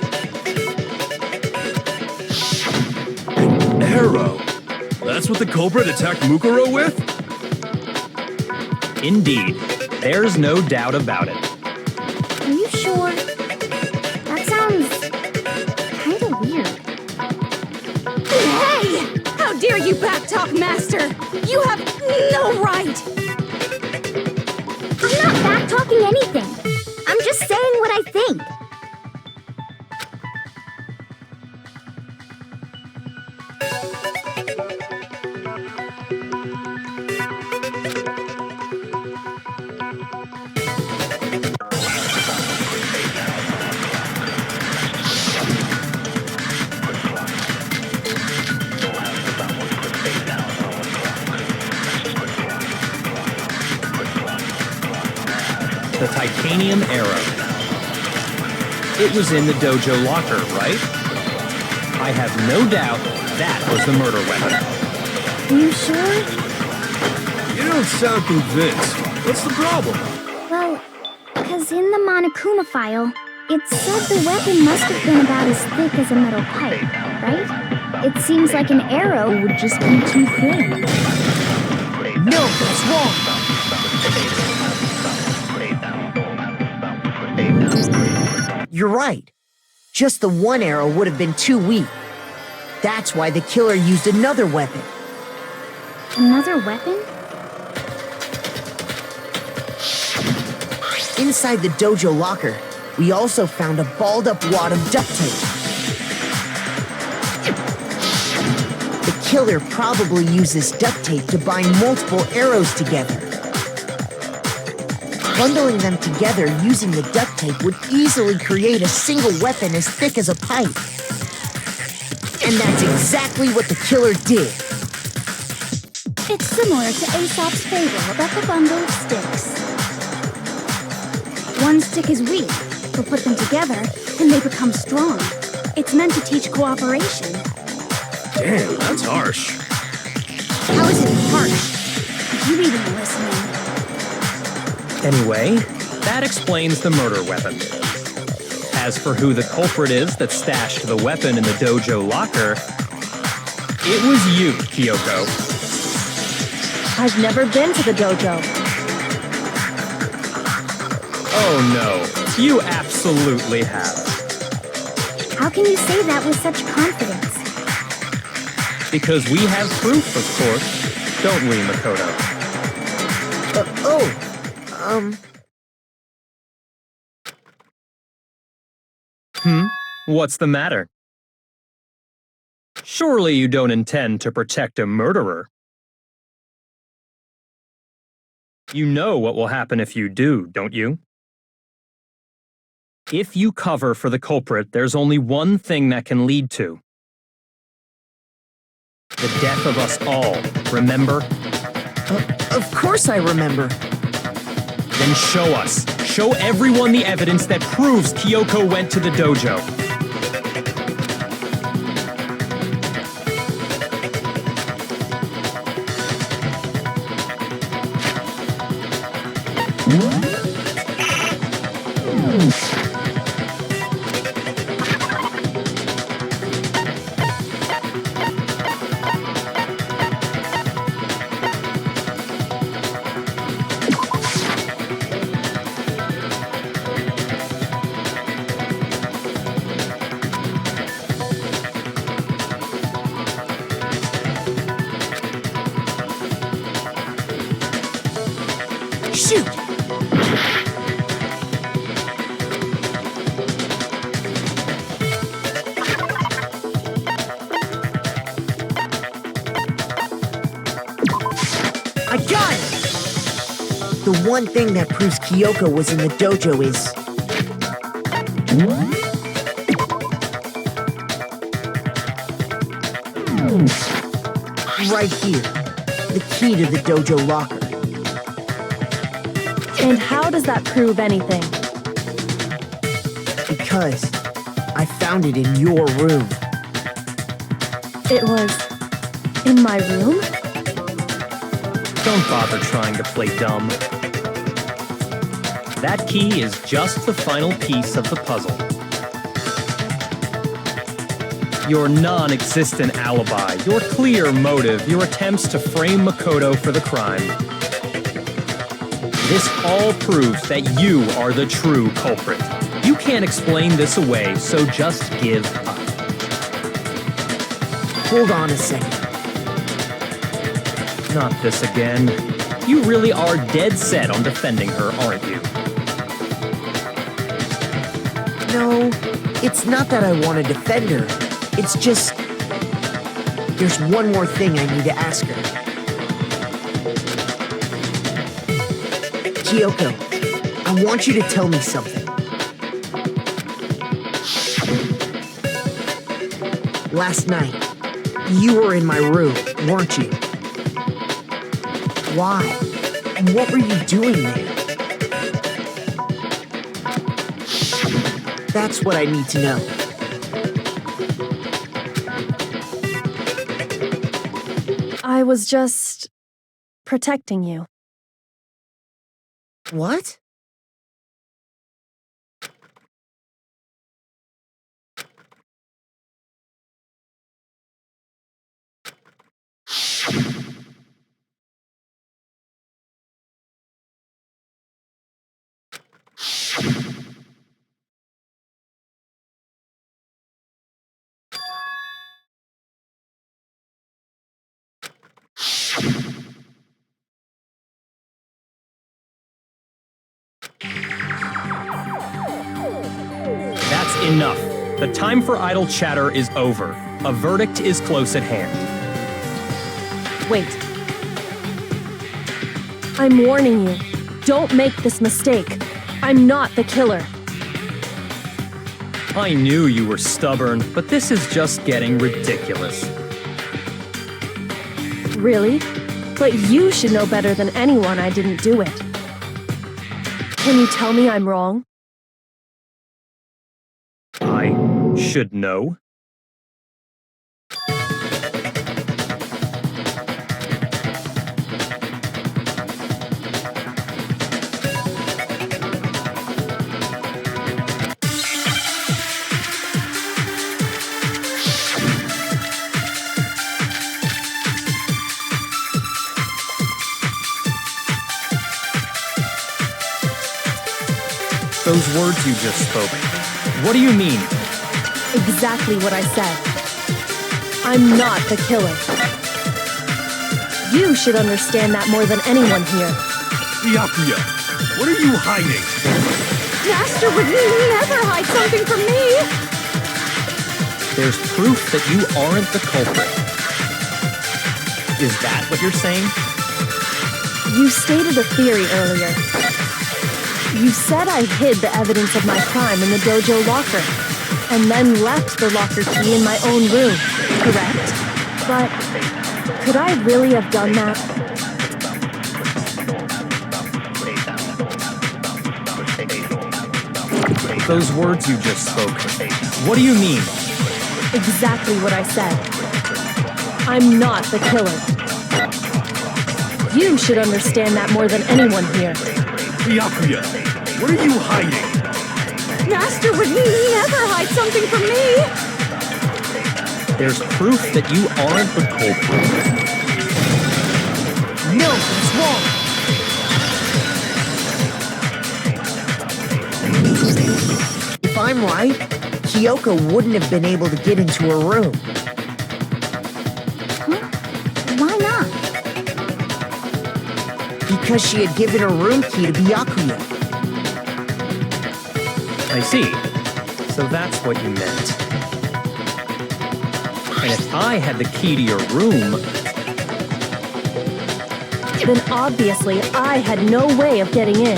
Speaker 3: An arrow? That's what the culprit attacked Mukuro with?
Speaker 2: Indeed. There's no doubt about it.
Speaker 7: Are you sure? That sounds kinda weird.
Speaker 4: Hey! How dare you backtalk, Master? You have no right!
Speaker 7: I'm not back-talking anything. I'm just saying what I think.
Speaker 2: The titanium arrow. It was in the dojo locker, right? I have no doubt that was the murder weapon.
Speaker 7: Are you sure?
Speaker 3: You don't sound convinced. What's the problem?
Speaker 7: Well, because in the Monokuma file, it said the weapon must have been about as thick as a metal pipe, right? It seems like an arrow would just be too thin.
Speaker 5: No, that's wrong! You're right. Just the one arrow would have been too weak. That's why the killer used another weapon.
Speaker 7: Another weapon?
Speaker 5: Inside the dojo locker, we also found a balled-up wad of duct tape. The killer probably uses duct tape to bind multiple arrows together. Bundling them together using the duct tape would easily create a single weapon as thick as a pipe. And that's exactly what the killer did.
Speaker 4: It's similar to Aesop's fable about the bundle of sticks. One stick is weak, but put them together, and they become strong. It's meant to teach cooperation.
Speaker 3: Damn, that's harsh.
Speaker 4: How is it harsh? You even listening?
Speaker 2: Anyway, that explains the murder weapon. As for who the culprit is that stashed the weapon in the dojo locker, it was you, Kyoko.
Speaker 6: I've never been to the dojo.
Speaker 2: Oh no, you absolutely have.
Speaker 7: How can you say that with such confidence?
Speaker 2: Because we have proof, of course, don't we, Makoto? What's the matter? Surely you don't intend to protect a murderer. You know what will happen if you do, don't you? If you cover for the culprit, there's only one thing that can lead to the death of us all, remember?
Speaker 5: Of course I remember.
Speaker 2: Then show us. Show everyone the evidence that proves Kyoko went to the dojo.
Speaker 5: Shoot! I got it! The one thing that proves Kyoko was in the dojo is... right here. The key to the dojo locker.
Speaker 6: And how does that prove anything?
Speaker 5: Because I found it in your room.
Speaker 6: It was in my room?
Speaker 2: Don't bother trying to play dumb. That key is just the final piece of the puzzle. Your non-existent alibi, your clear motive, your attempts to frame Makoto for the crime. This all proves that you are the true culprit. You can't explain this away, so just give up.
Speaker 5: Hold on a second.
Speaker 2: Not this again. You really are dead set on defending her, aren't you?
Speaker 5: No, it's not that I want to defend her. It's just... there's one more thing I need to ask her. Kyoko, I want you to tell me something. Last night, you were in my room, weren't you? Why? And what were you doing there? That's what I need to know.
Speaker 6: I was just protecting you.
Speaker 5: What?
Speaker 2: That's enough. The time for idle chatter is over. A verdict is close at hand.
Speaker 6: Wait. I'm warning you. Don't make this mistake. I'm not the killer.
Speaker 2: I knew you were stubborn, but this is just getting ridiculous.
Speaker 6: Really? But you should know better than anyone I didn't do it. Can you tell me I'm wrong?
Speaker 2: I should know. Those words you just spoke, what do you mean?
Speaker 6: Exactly what I said. I'm not the killer. You should understand that more than anyone here.
Speaker 3: Byakuya, what are you hiding?
Speaker 4: Master would never hide something from me!
Speaker 2: There's proof that you aren't the culprit. Is that what you're saying?
Speaker 6: You stated a theory earlier. You said I hid the evidence of my crime in the dojo locker, and then left the locker key in my own room, correct? But could I really have done that?
Speaker 2: Those words you just spoke, what do you mean?
Speaker 6: Exactly what I said. I'm not the killer. You should understand that more than anyone here.
Speaker 3: Byakuya, what are you hiding?
Speaker 4: Master would never hide something from me!
Speaker 2: There's proof that you aren't the culprit.
Speaker 5: No, that's wrong. If I'm right, Kyoko wouldn't have been able to get into her room.
Speaker 7: Why not?
Speaker 5: Because she had given her room key to Byakuya.
Speaker 2: I see. So that's what you meant. And if I had the key to your room,
Speaker 6: then obviously I had no way of getting in.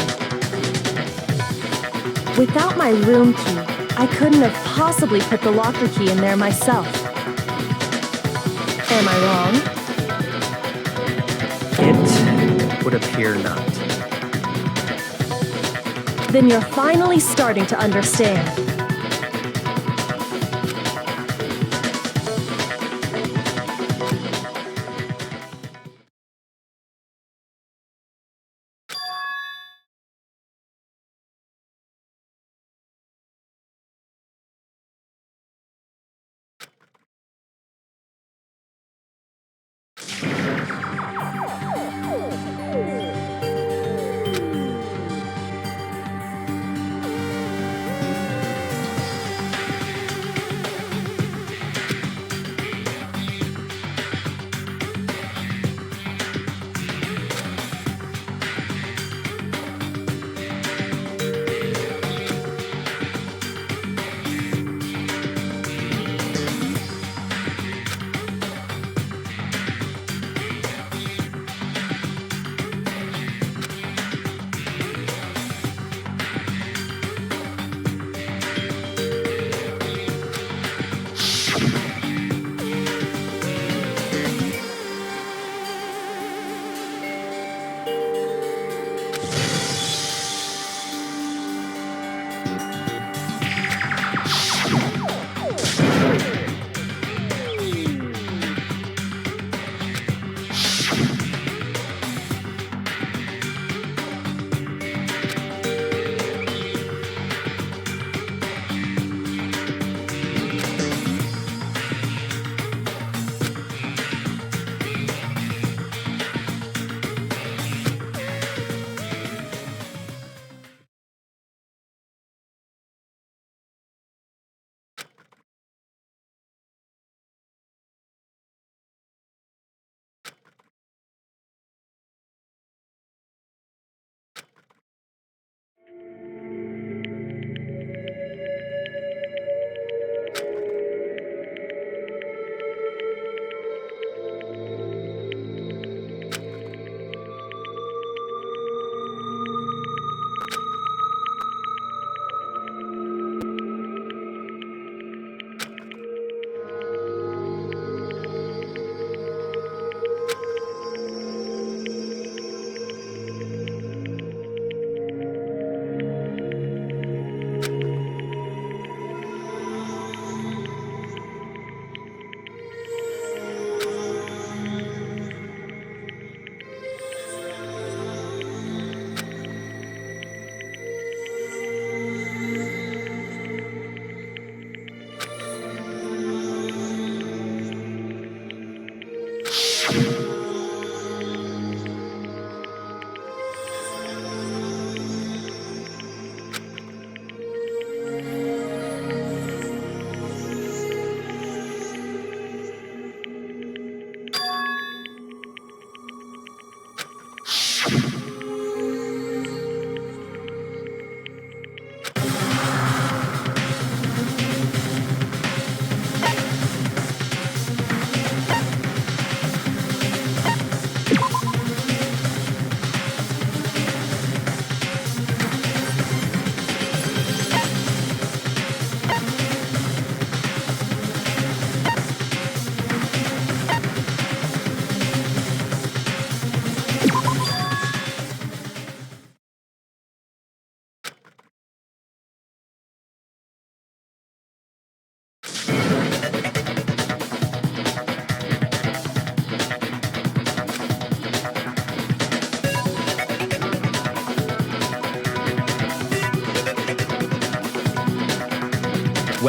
Speaker 6: Without my room key, I couldn't have possibly put the locker key in there myself. Am I wrong?
Speaker 2: it would appear not.
Speaker 6: Then you're finally starting to understand.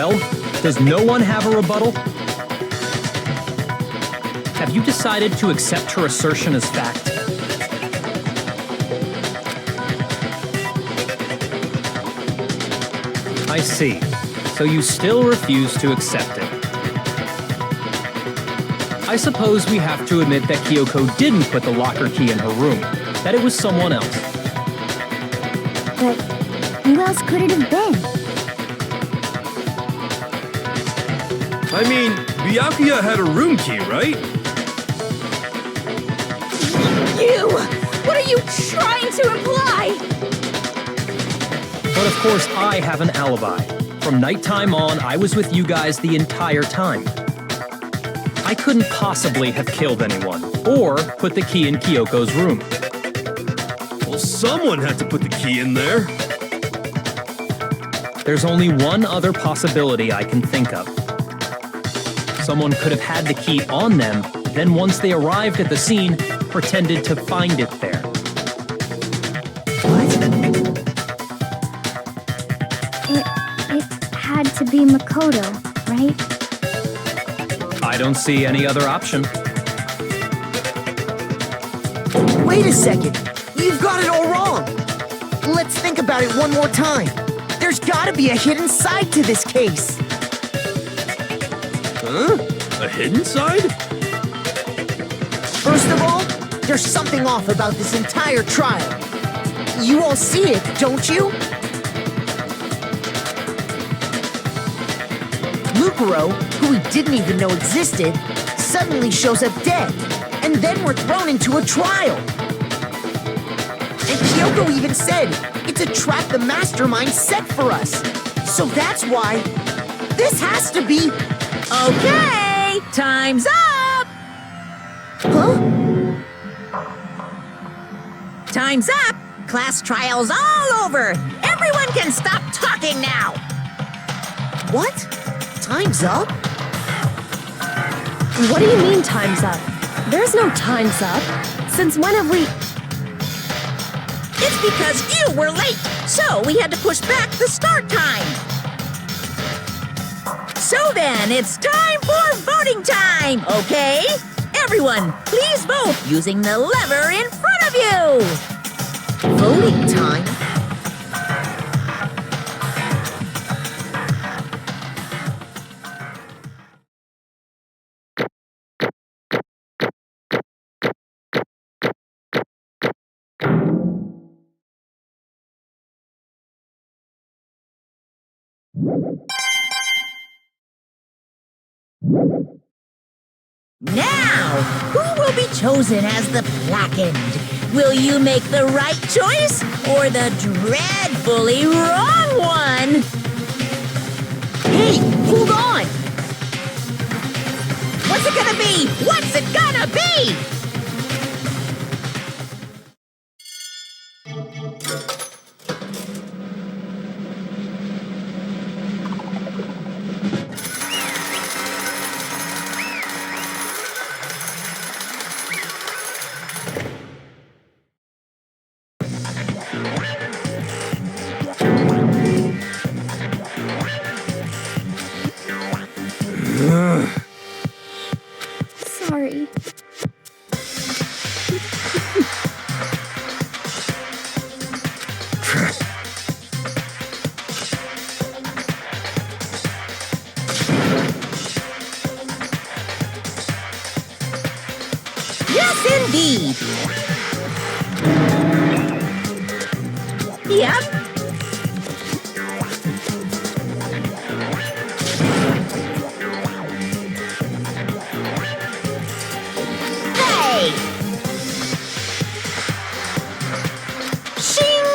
Speaker 2: Well, does no one have a rebuttal? Have you decided to accept her assertion as fact? I see. So you still refuse to accept it. I suppose we have to admit that Kyoko didn't put the locker key in her room, that it was someone else.
Speaker 7: But who else could it have been?
Speaker 3: I mean, Byakuya had a room key, right?
Speaker 4: You! What are you trying to imply?
Speaker 2: But of course, I have an alibi. From nighttime on, I was with you guys the entire time. I couldn't possibly have killed anyone, or put the key in Kyoko's room.
Speaker 3: Well, someone had to put the key in there.
Speaker 2: There's only one other possibility I can think of. Someone could have had the key on them, then once they arrived at the scene, pretended to find it there.
Speaker 7: It had to be Makoto, right?
Speaker 2: I don't see any other option.
Speaker 5: Wait a second! You've got it all wrong! Let's think about it one more time. There's gotta be a hidden side to this case.
Speaker 3: Huh? A hidden side?
Speaker 5: First of all, there's something off about this entire trial. You all see it, don't you? Mukuro, who we didn't even know existed, suddenly shows up dead, and then we're thrown into a trial. And Kyoko even said it's a trap the mastermind set for us. So that's why this has to be...
Speaker 1: Okay, time's up!
Speaker 5: Huh?
Speaker 1: Time's up! Class trial's all over! Everyone can stop talking now!
Speaker 5: What? Time's up?
Speaker 6: What do you mean time's up? There's no time's up. Since when have we...
Speaker 1: It's because you were late, so we had to push back the start time. So then, it's time for voting time, okay? Everyone, please vote using the lever in front of you!
Speaker 5: Voting time?
Speaker 1: Now, who will be chosen as the blackened? Will you make the right choice or the dreadfully wrong one?
Speaker 5: Hey, hold on!
Speaker 1: What's it gonna be? What's it gonna be?
Speaker 7: Sorry.
Speaker 1: Yes, indeed. Yep. Hey! Shing!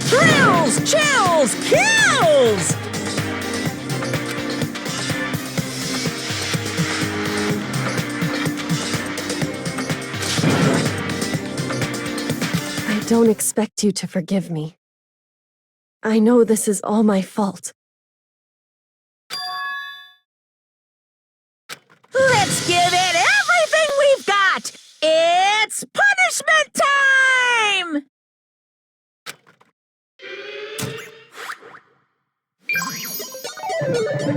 Speaker 1: Thrills, chills, kills!
Speaker 6: I don't expect you to forgive me. I know this is all my fault.
Speaker 1: Let's give it everything we've got! It's punishment time! What?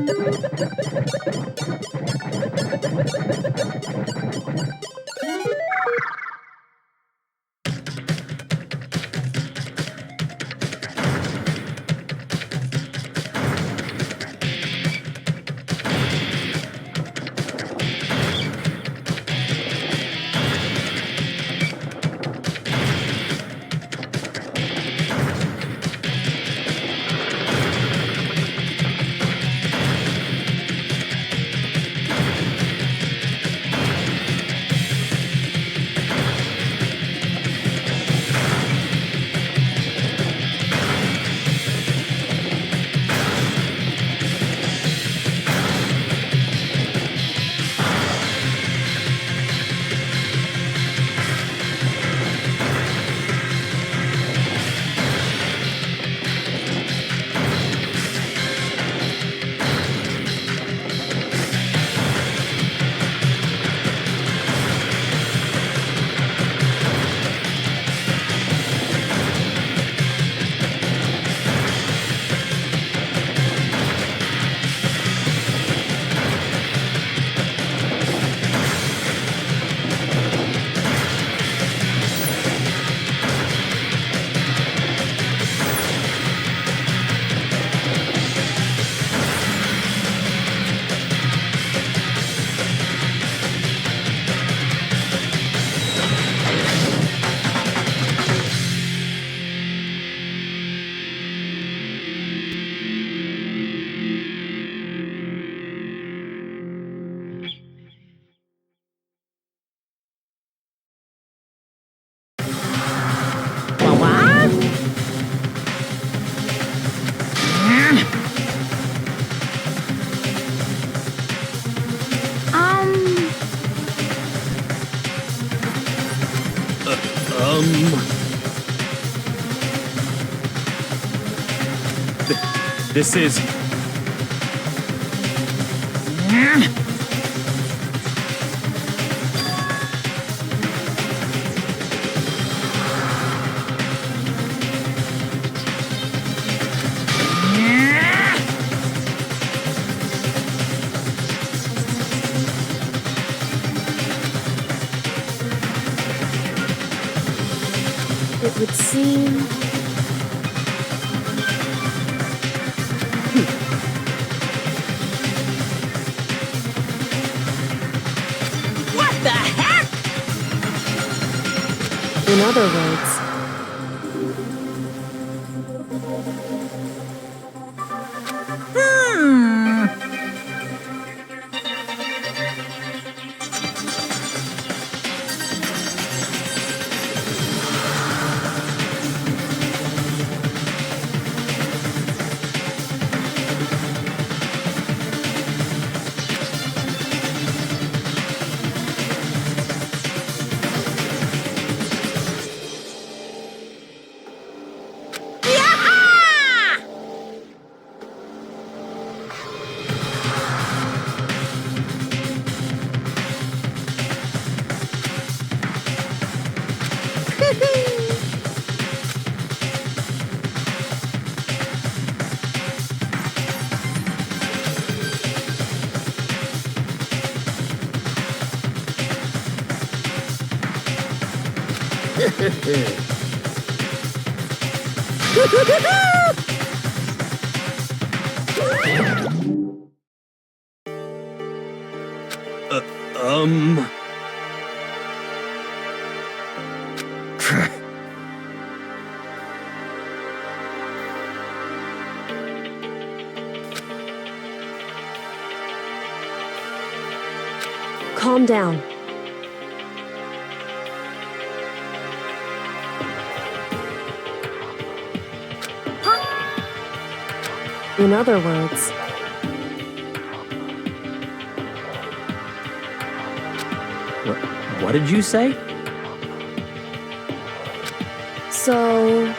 Speaker 2: This is...
Speaker 6: It would seem...
Speaker 1: What the heck?
Speaker 6: In other words, calm down. In other words,
Speaker 2: What did you say?
Speaker 6: so...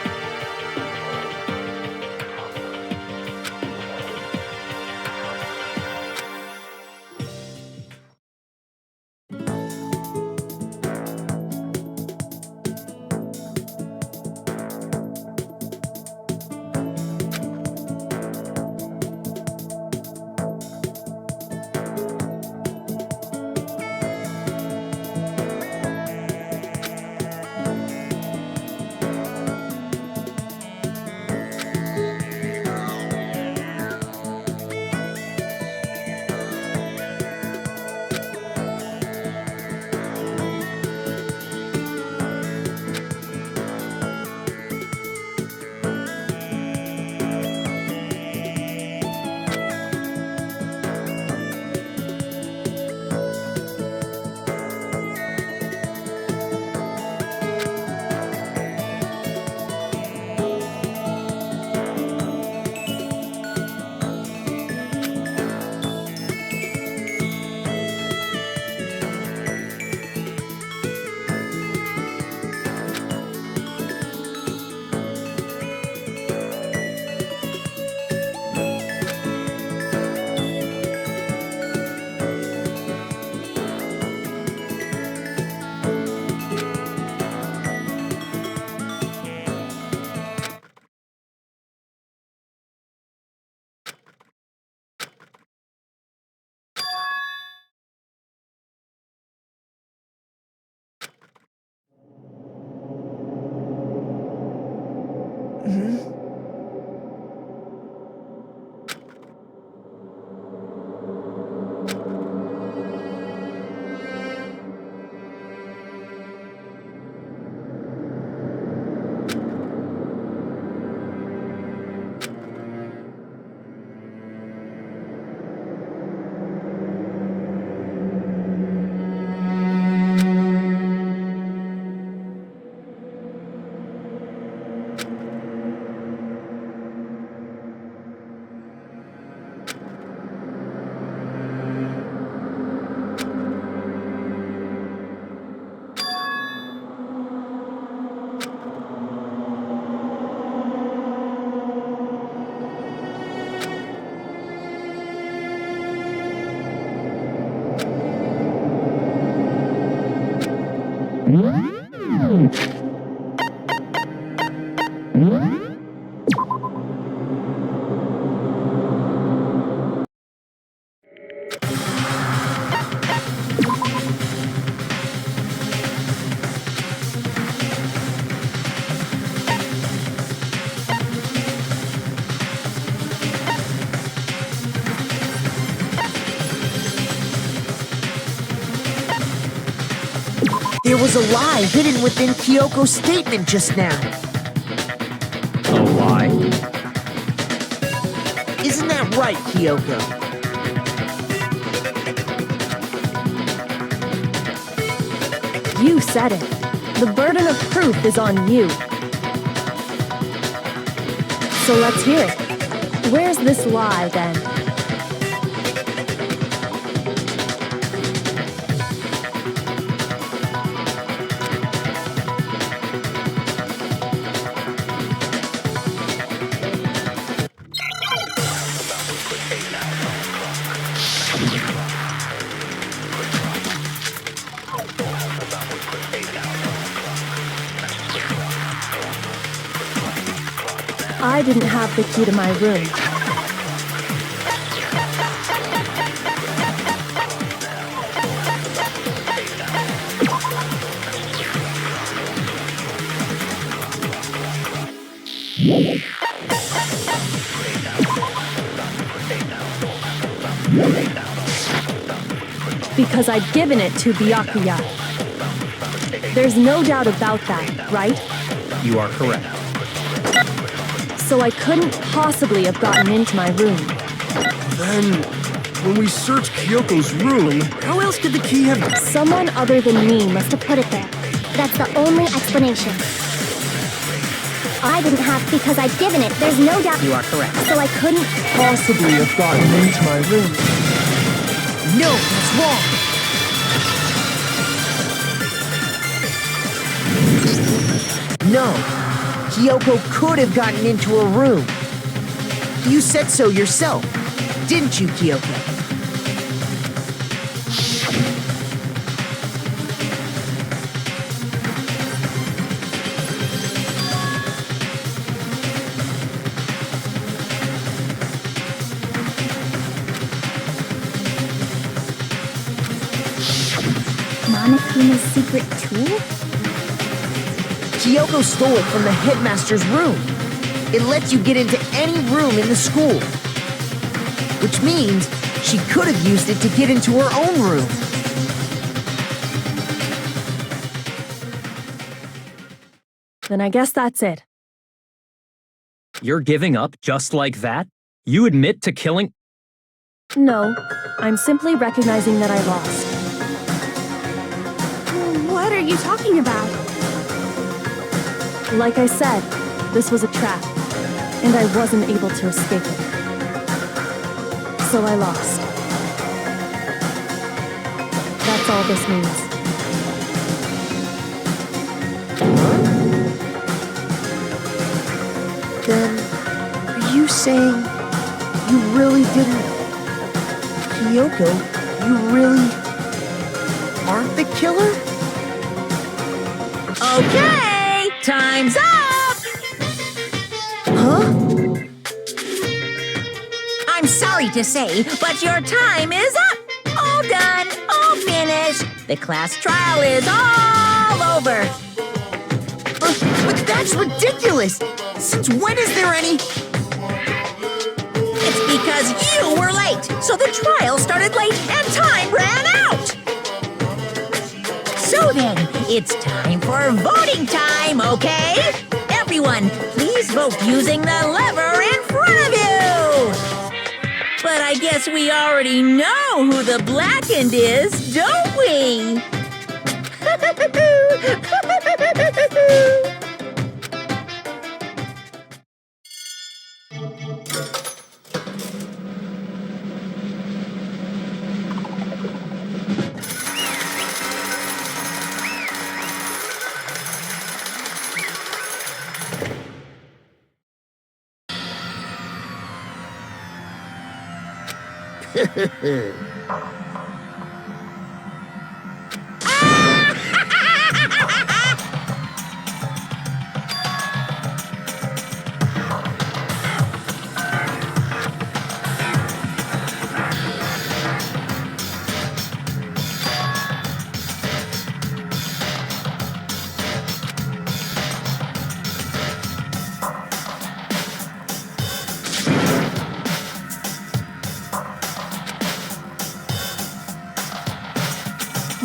Speaker 5: was a lie hidden within Kyoko's statement just now.
Speaker 2: A lie?
Speaker 5: Isn't that right, Kyoko?
Speaker 6: You said it. The burden of proof is on you. So let's hear it. Where's this lie, then? I didn't have the key to my room. Because I'd given it to Byakuya. There's no doubt about that, right?
Speaker 2: You are correct.
Speaker 6: So I couldn't possibly have gotten into my room.
Speaker 3: Then, when we searched Kyoko's room, how else could the key have...
Speaker 6: Someone other than me must have put it there.
Speaker 7: That's the only explanation. I didn't have because I'd given it. There's no doubt.
Speaker 8: You are correct.
Speaker 6: So I couldn't possibly have gotten into my room.
Speaker 5: No, that's wrong. No, Kyoko could have gotten into her room. You said so yourself, didn't you, Kyoko?
Speaker 7: Monokuma's secret tool?
Speaker 5: Kyoko stole it from the headmaster's room. It lets you get into any room in the school. Which means she could have used it to get into her own room.
Speaker 6: Then I guess that's it.
Speaker 2: You're giving up just like that? You admit to killing...
Speaker 6: No, I'm simply recognizing that I lost.
Speaker 4: What are you talking about?
Speaker 6: Like I said, this was a trap, and I wasn't able to escape it. So I lost. That's all this means.
Speaker 5: Then, are you saying you really didn't... Kyoko, you really aren't the killer?
Speaker 1: Okay, time's up!
Speaker 5: Huh?
Speaker 1: I'm sorry to say, but your time is up! All done, all finished. The class trial is all over.
Speaker 5: But that's ridiculous! Since when is there any...
Speaker 1: It's because you were late, so the trial started late and time ran out! So then, it's time for voting time, okay? Everyone, please vote using the lever in front of you! But I guess we already know who the blackened is, don't we?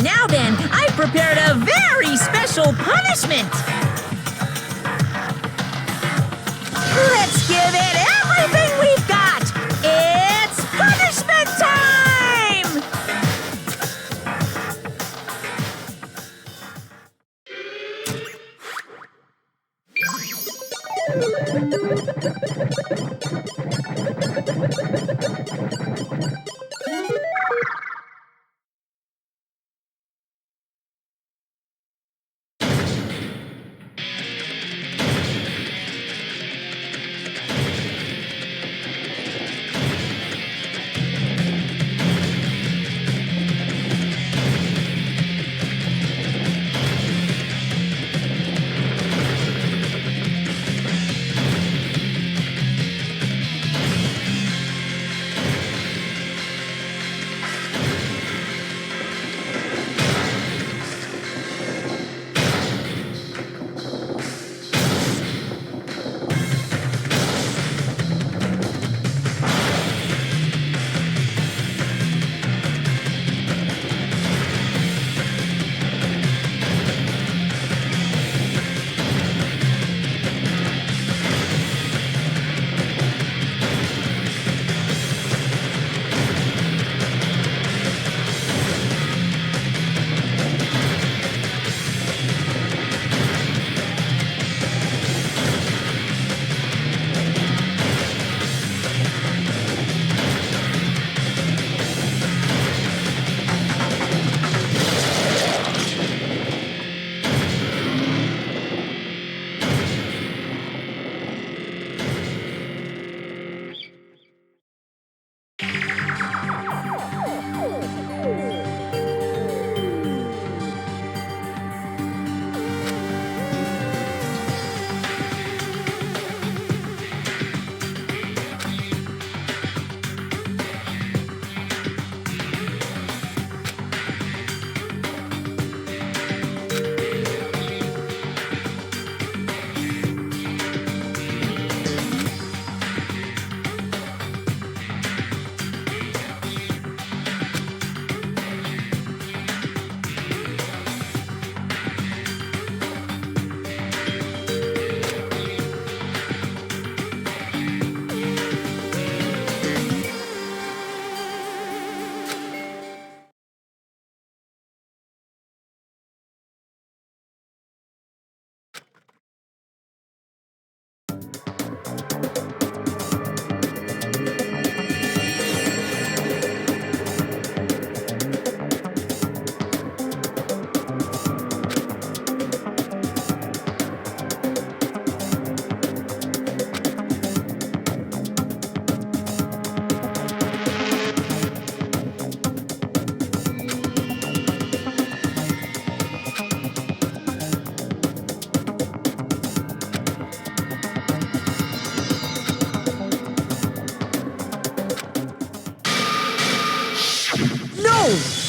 Speaker 1: Now then, I've prepared a very special punishment. Let's give it everything we've got. It's punishment time!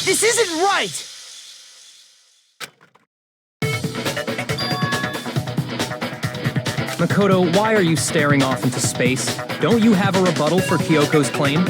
Speaker 5: This isn't right!
Speaker 2: Makoto, why are you staring off into space? Don't you have a rebuttal for Kyoko's claim?